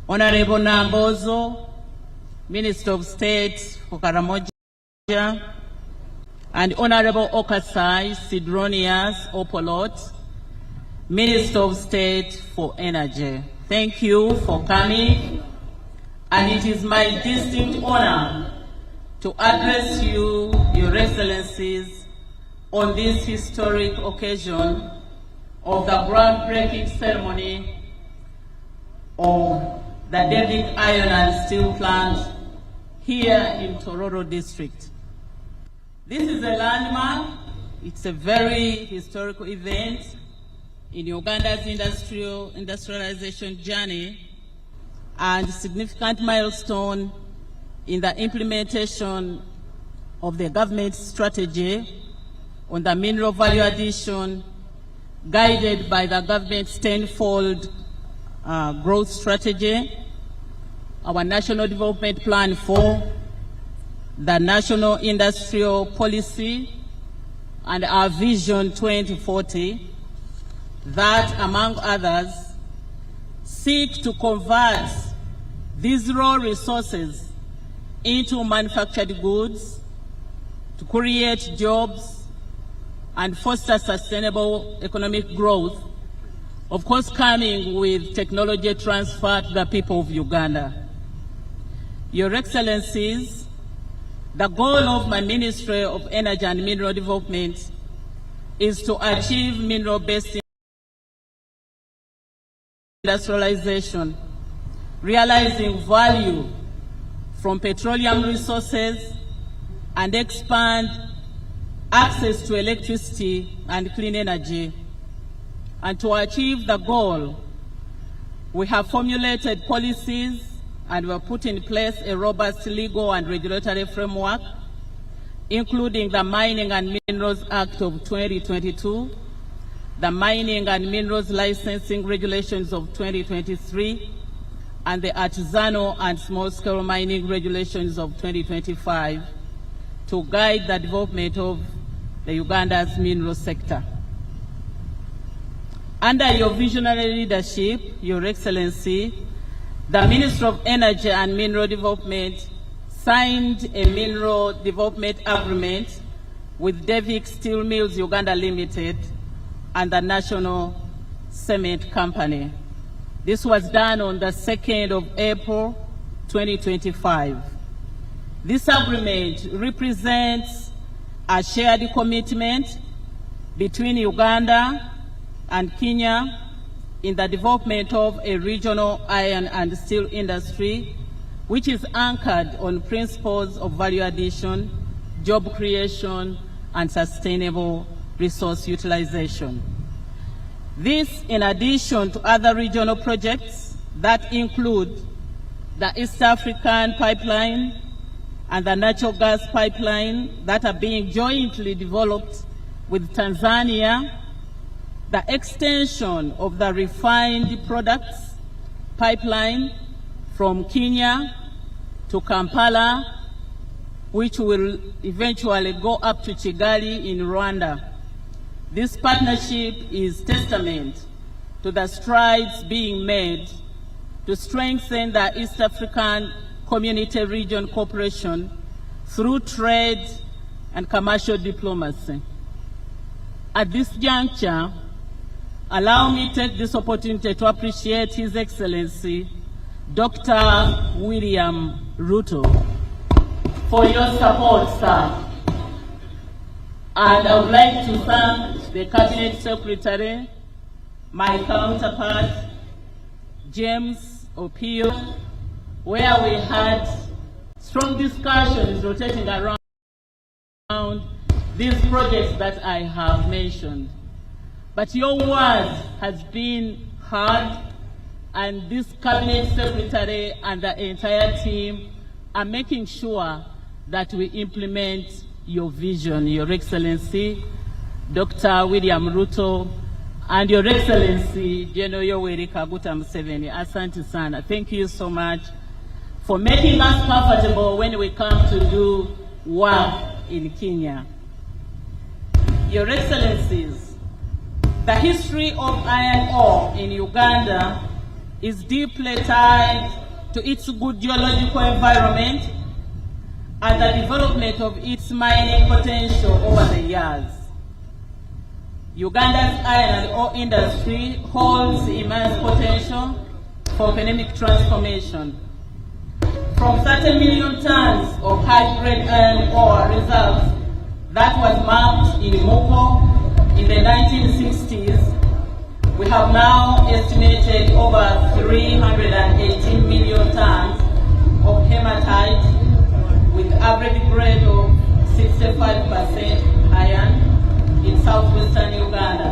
Honorable Nambozo, Minister of State for Karamoja, and Honorable Okasai Sidronias Opolot, Minister of State for Energy. Thank you for coming, and it is my distinct honor to address you, Your Excellencies, on this historic occasion of the groundbreaking ceremony of the Devki Iron and Steel Plant here in Tororo District. This is a landmark. It's a very historical event in Uganda's industrialization journey and significant milestone in the implementation of the government's strategy on the mineral value addition, guided by the government's tenfold growth strategy, our National Development Plan 4, the National Industrial Policy, and our Vision 2040, that, among others, seek to convert these raw resources into manufactured goods, to create jobs and foster sustainable economic growth, of course coming with technology transfer to the people of Uganda. Your Excellencies, the goal of my Ministry of Energy and Mineral Development is to achieve mineral-based industrialization, realizing value from petroleum resources, and expand access to electricity and clean energy. And to achieve the goal, we have formulated policies and we have put in place a robust legal and regulatory framework, including the Mining and Minerals Act of 2022, the Mining and Minerals Licensing Regulations of 2023, and the Artisanal and Small-Scale Mining Regulations of 2025 to guide the development of the Uganda's mineral sector. Under your visionary leadership, Your Excellency, the Minister of Energy and Mineral Development signed a mineral development agreement with Devki Steel Mills Uganda Limited and the National Cement Company. This was done on the 2nd of April, 2025. This agreement represents a shared commitment between Uganda and Kenya in the development of a regional iron and steel industry, which is anchored on principles of value addition, job creation, and sustainable resource utilization. This, in addition to other regional projects that include the East African pipeline and the natural gas pipeline that are being jointly developed with Tanzania, the extension of the refined products pipeline from Kenya to Kampala, which will eventually go up to Kigali in Rwanda. This partnership is testament to the strides being made to strengthen the East African Community Region cooperation through trade and commercial diplomacy. At this juncture, allow me to take this opportunity to appreciate His Excellency, Dr. William Ruto, for your support, sir. And I would like to thank the Cabinet Secretary, my counterpart, James Opio, where we had strong discussions rotating around these projects that I have mentioned. But your word has been heard, and this Cabinet Secretary and the entire team are making sure that we implement your vision, Your Excellency, Dr. William Ruto, and Your Excellency, General Yoweri Kaguta Museveni. Asante sana. Thank you so much for making us comfortable when we come to do work in Kenya. Your Excellencies, the history of iron ore in Uganda is deeply tied to its good geological environment and the development of its mining potential over the years. Uganda's iron and ore industry holds immense potential for economic transformation. From 30 million tons of high-grade iron ore reserves that was mapped in Moko in the 1960s, we have now estimated over 318 million tons of hematite with average grade of 65% iron in southwestern Uganda,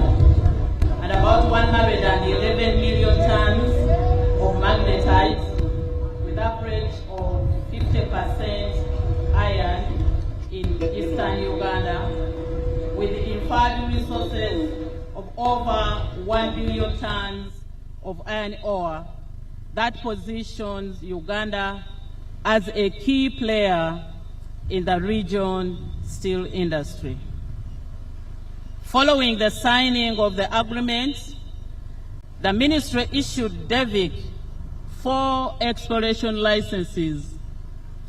and about 111 million tons of magnetite with average of 50% iron in eastern Uganda, with inferred resources of over 1 billion tons of iron ore that positions Uganda as a key player in the region steel industry. Following the signing of the agreement, the ministry issued Devki 4 exploration licenses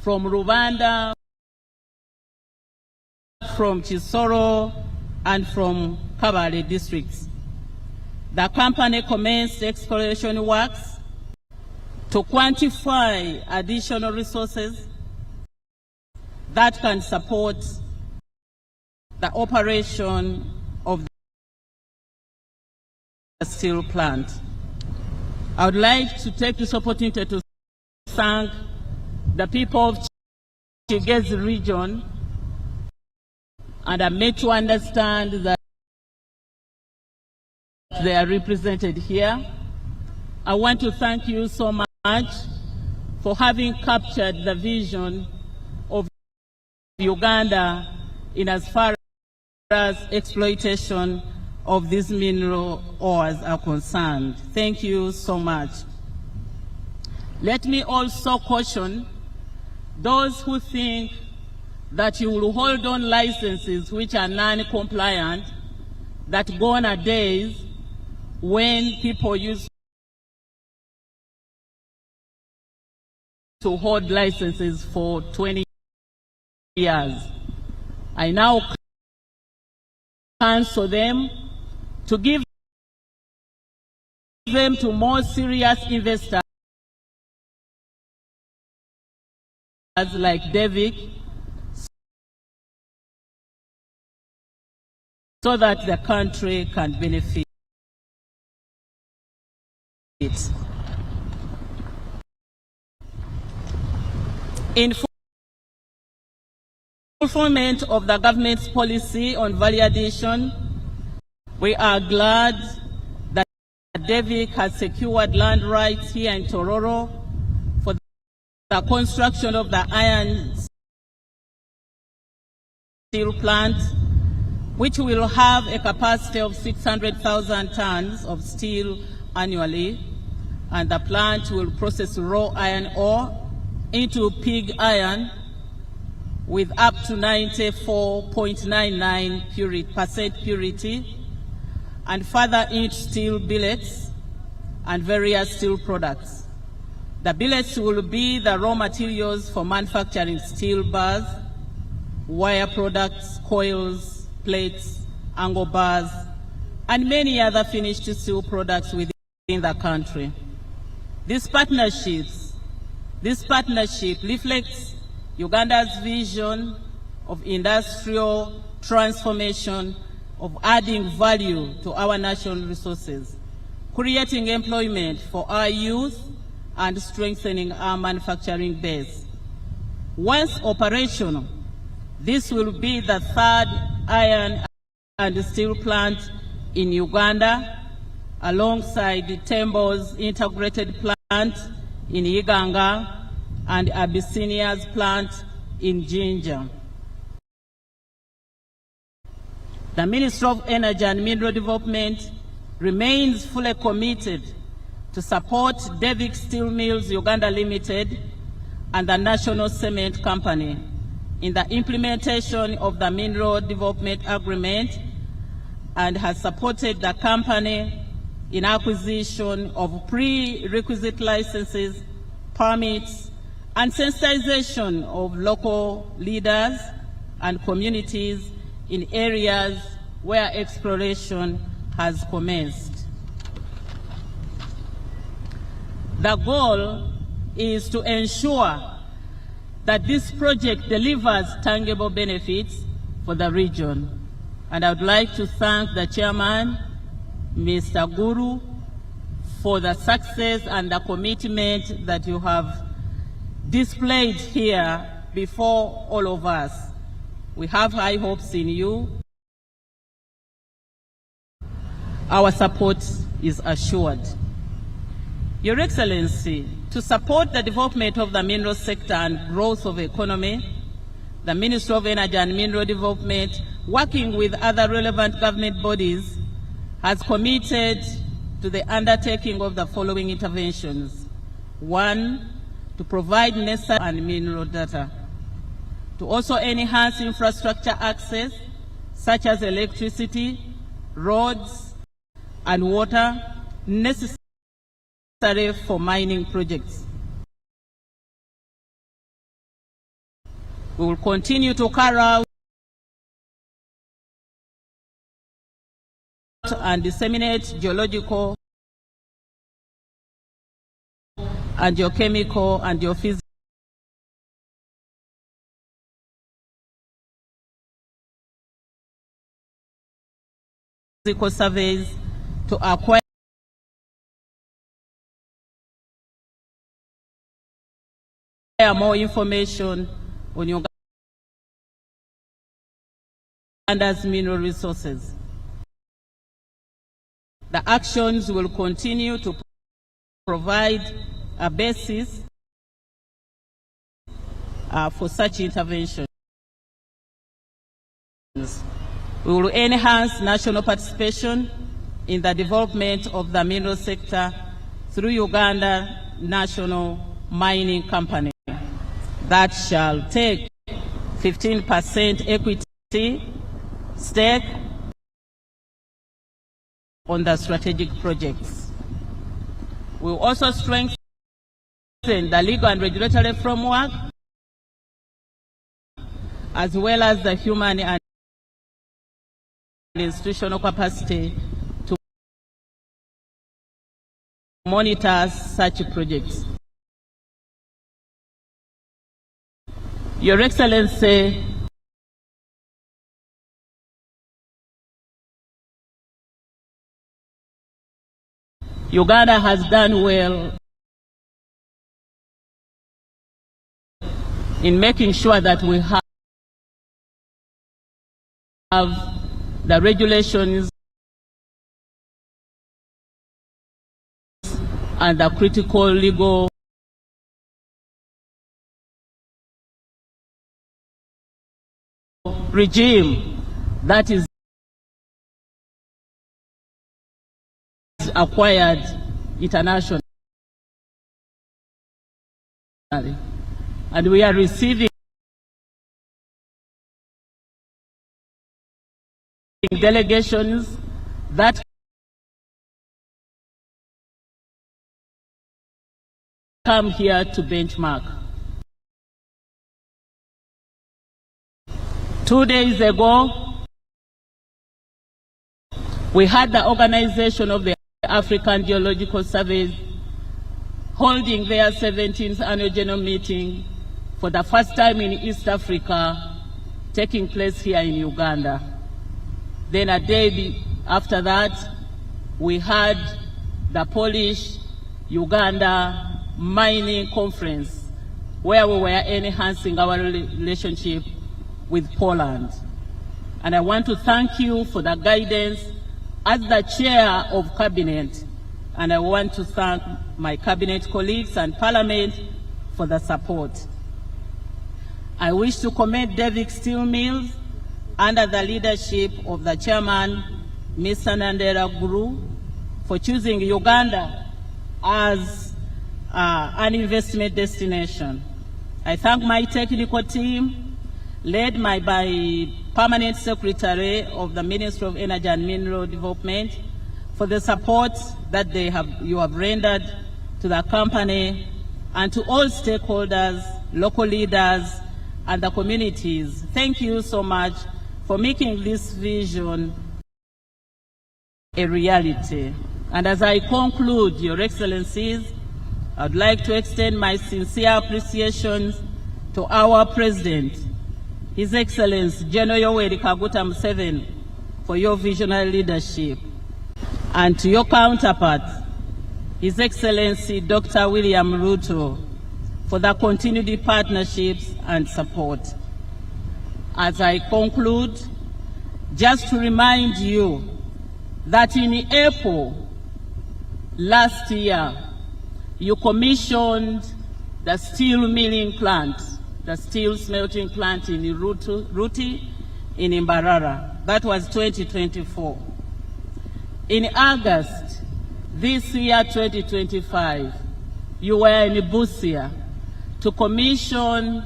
from Rwanda, from Tororo, and from Kabale districts. The company commenced exploration works to quantify additional resources that can support the operation of the steel plant. I would like to take this opportunity to thank the people of Kigezi region, and I'm made to understand that they are represented here. I want to thank you so much for having captured the vision of Uganda in as far as exploitation of these mineral ores are concerned. Thank you so much. Let me also caution those who think that you will hold on licenses which are non-compliant, that gone are days when people used to hold licenses for 20 years. I now cancel them to give them to more serious investors like Devki, so that the country can benefit. In fulfillment of the government's policy on value addition, we are glad that Devki has secured land rights here in Tororo for the construction of the iron steel plant, which will have a capacity of 600,000 tons of steel annually, and the plant will process raw iron ore into pig iron with up to 94.99% purity, and further into steel billets and various steel products. The billets will be the raw materials for manufacturing steel bars, wire products, coils, plates, angle bars, and many other finished steel products within the country. This partnership reflects Uganda's vision of industrial transformation, of adding value to our national resources, creating employment for our youth, and strengthening our manufacturing base. Once operational, this will be the third iron and steel plant in Uganda, alongside Tembo's integrated plant in Uganda and Abyssinia's plant in Jinja. The Ministry of Energy and Mineral Development remains fully committed to support Devki Steel Mills Uganda Limited and the National Cement Company in the implementation of the Mineral Development Agreement, and has supported the company in acquisition of prerequisite licenses, permits, and sensitization of local leaders and communities in areas where exploration has commenced. The goal is to ensure that this project delivers tangible benefits for the region. And I would like to thank the chairman, Mr. Guru, for the success and the commitment that you have displayed here before all of us. We have high hopes in you. Our support is assured. Your Excellency, to support the development of the mineral sector and growth of the economy, the Ministry of Energy and Mineral Development, working with other relevant government bodies, has committed to the undertaking of the following interventions. 1, to provide necessary and mineral data. To also enhance infrastructure access, such as electricity, roads, and water, necessary for mining projects. We will continue to carry out and disseminate geological and geochemical and geophysical surveys to acquire more information on Uganda's mineral resources. The actions will continue to provide a basis for such interventions. We will enhance national participation in the development of the mineral sector through Uganda National Mining Company that shall take 15% equity stake on the strategic projects. We will also strengthen the legal and regulatory framework, as well as the human and institutional capacity to monitor such projects. Your Excellency, Uganda has done well in making sure that we have the regulations and the critical legal regime that is acquired internationally. And we are receiving delegations that come here to benchmark. 2 days ago, we had the organization of the African Geological Survey holding their 17th annual general meeting for the first time in East Africa, taking place here in Uganda. Then a day after that, we had the Polish-Uganda mining conference where we were enhancing our relationship with Poland. And I want to thank you for the guidance as the chair of cabinet, and I want to thank my cabinet colleagues and parliament for the support. I wish to commend Devki Steel Mills under the leadership of the chairman, Mr. Nandera Guru, for choosing Uganda as an investment destination. I thank my technical team, led by Permanent Secretary of the Ministry of Energy and Mineral Development, for the support that you have rendered to the company, and to all stakeholders, local leaders, and the communities. Thank you so much for making this vision a reality. And as I conclude, Your Excellencies, I'd like to extend my sincere appreciation to our President, His Excellency General Yoweri Kaguta Museveni, for your visionary leadership, and to your counterpart, His Excellency Dr. William Ruto, for the continued partnerships and support. As I conclude, just to remind you that in April last year, you commissioned the steel milling plant, the steel smelting plant in Ruti in Mbarara. That was 2024. In August this year, 2025, you were in Busia to commission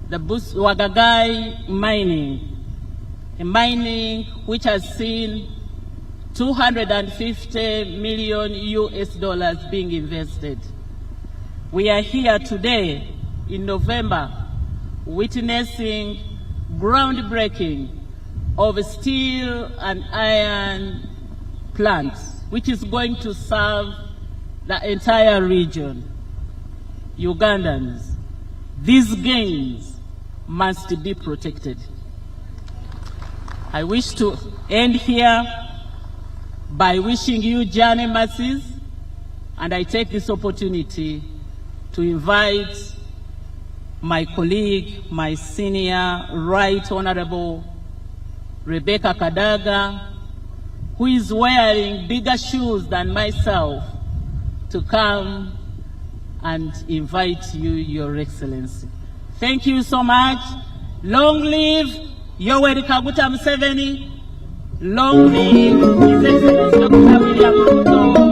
the Wagagai mining, a mining which has seen $250 million being invested. We are here today in November witnessing groundbreaking of a steel and iron plant, which is going to serve the entire region. Ugandans, these gains must be protected. I wish to end here by wishing you journey mercies, and I take this opportunity to invite my colleague, my senior Right Honorable Rebecca Kadaga, who is wearing bigger shoes than myself, to come and invite you, Your Excellency. Thank you so much. Long live Yoweri Kaguta Museveni. Long live His Excellency Dr. William Ruto.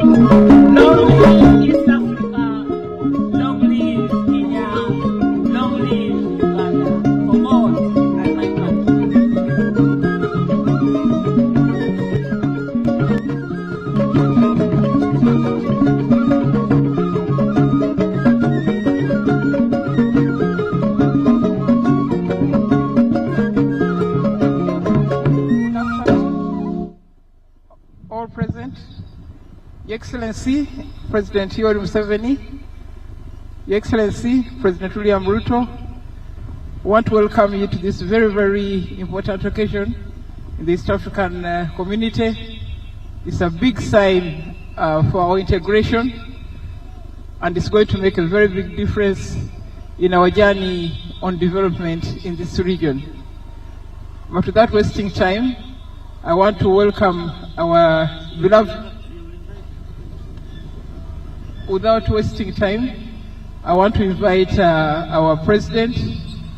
Long live East Africa. Long live Kenya. Long live Uganda. For God and my
all present, Your Excellency, President Yoweri Museveni, Your Excellency, President William Ruto, I want to welcome you to this very, very important occasion in the East African community. It's a big sign for our integration, and it's going to make a very big difference in our journey on development in this region. But without wasting time, I want to welcome our beloved. Without wasting time, I want to invite our president,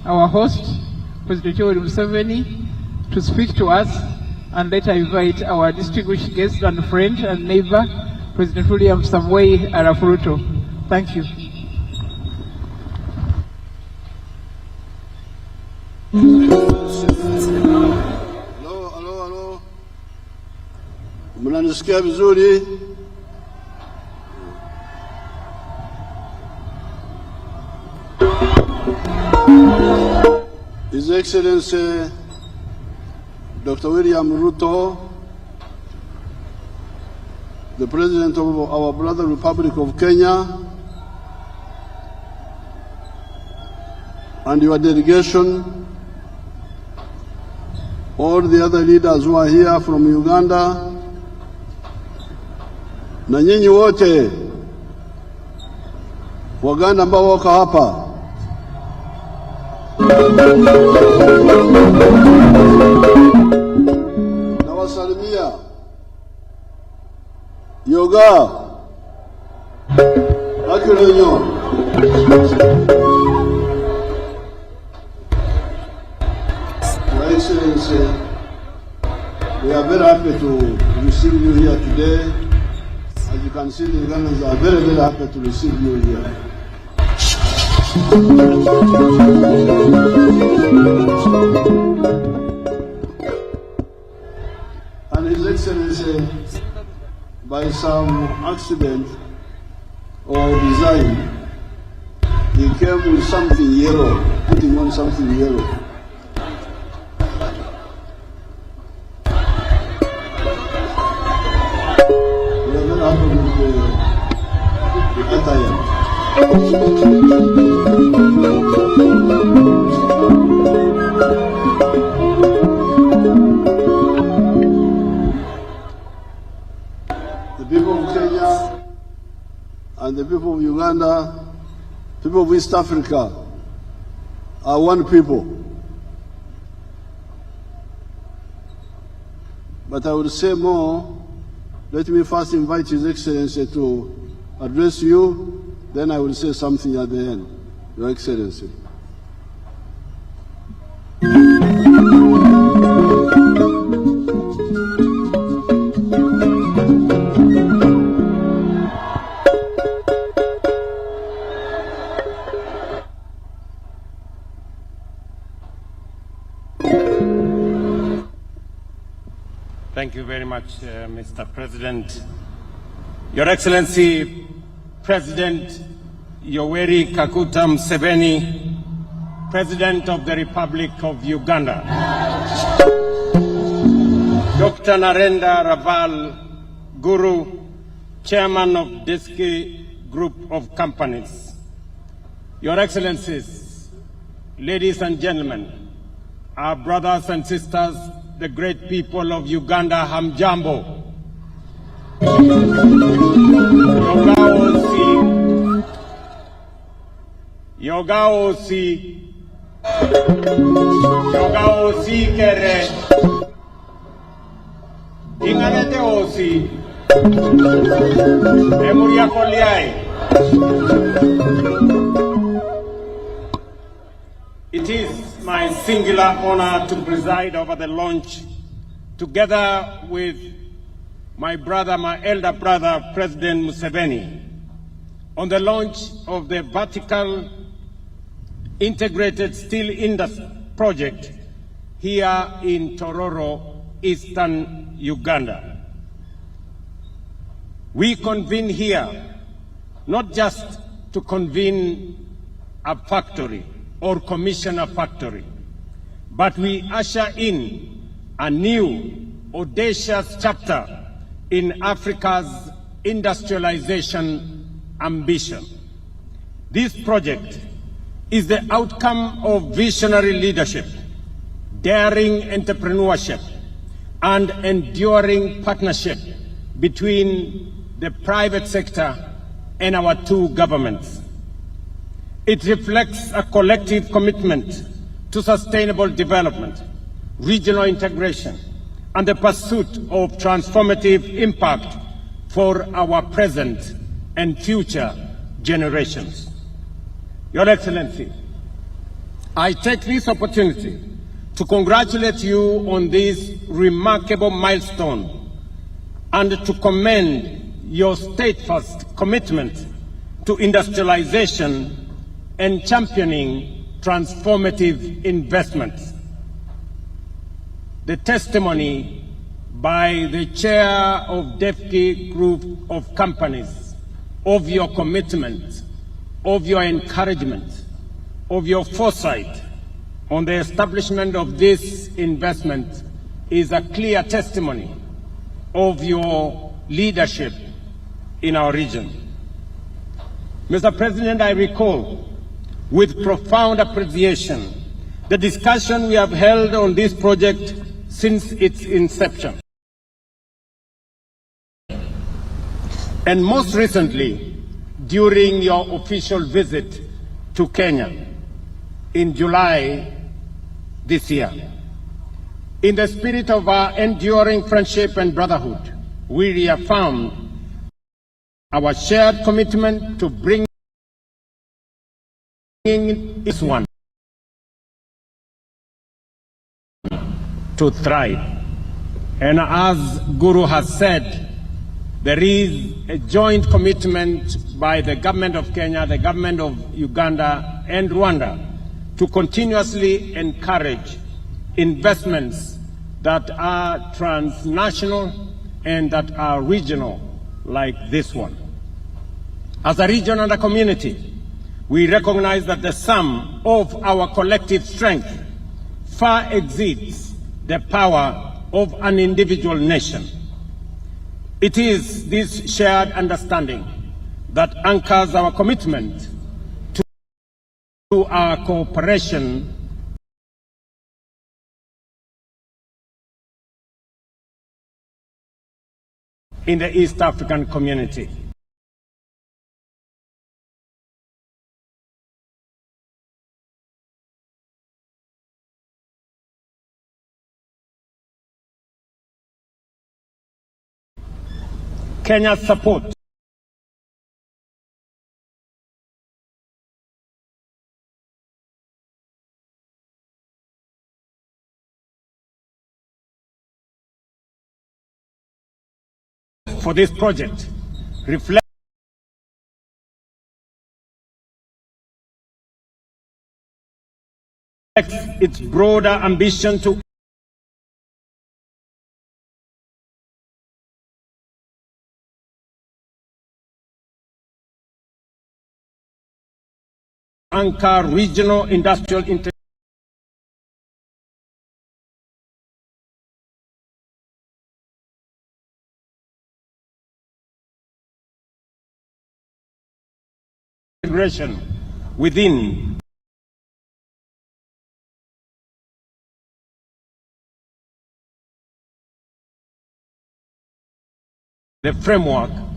our host, President William Ruto, to speak to us, and later invite our distinguished guest and friend and neighbor, President William Ruto. Thank you.
Hello. Mnanisikia vizuri? His Excellency Dr. William Ruto, the President of our brother Republic of Kenya, and your delegation, all the other leaders who are here from Uganda, na nyinyi wote Waganda ambao wako hapa, nawasalimia. Yoga akilenyo. Your Excellency, we are very happy to receive you here today. As you can see, the Ugandans are very, very happy to receive you here. And His Excellency, by some accident or design, he came with something yellow, putting on something yellow. We are very happy with the attire. The people of Kenya and the people of Uganda, people of East Africa, are one people. But I would say more. Let me first invite His Excellency to address you, then I will say something at the end. Your Excellency.
Thank you very much, Mr. President. Your Excellency, President Yoweri Kaguta Museveni, President of the Republic of Uganda. Dr. Narendra Raval Guru, Chairman of Devki Group of Companies. Your Excellencies, ladies and gentlemen, our brothers and sisters, the great people of Uganda, hamjambo. Yoga osi kere. Inganete osi. Emuria koliai. It is my singular honor to preside over the launch, together with my brother, my elder brother, President Museveni, on the launch of the vertical integrated steel industry project here in Tororo, eastern Uganda. We convene here not just to convene a factory or commission a factory, but we usher in a new audacious chapter in Africa's industrialization ambition. This project is the outcome of visionary leadership, daring entrepreneurship, and enduring partnership between the private sector, and our two governments. It reflects a collective commitment to sustainable development, regional integration, and the pursuit of transformative impact for our present and future generations. Your Excellency, I take this opportunity to congratulate you on this remarkable milestone and to commend your steadfast commitment to industrialization and championing transformative investments. The testimony by the chair of Devki Group of Companies of your commitment, of your encouragement, of your foresight on the establishment of this investment is a clear testimony of your leadership in our region. Mr. President, I recall with profound appreciation the discussion we have held on this project since its inception. And most recently, during your official visit to Kenya in July this year. In the spirit of our enduring friendship and brotherhood, we reaffirmed our shared commitment to bring this one to thrive. And as Guru has said, there is a joint commitment by the government of Kenya, the government of Uganda, and Rwanda to continuously encourage investments that are transnational and that are regional, like this one. As a region and a community, we recognize that the sum of our collective strength far exceeds the power of an individual nation. It is this shared understanding that anchors our commitment to our cooperation in the East African community. Kenya's support for this project reflects its broader ambition to anchor regional industrial integration within the framework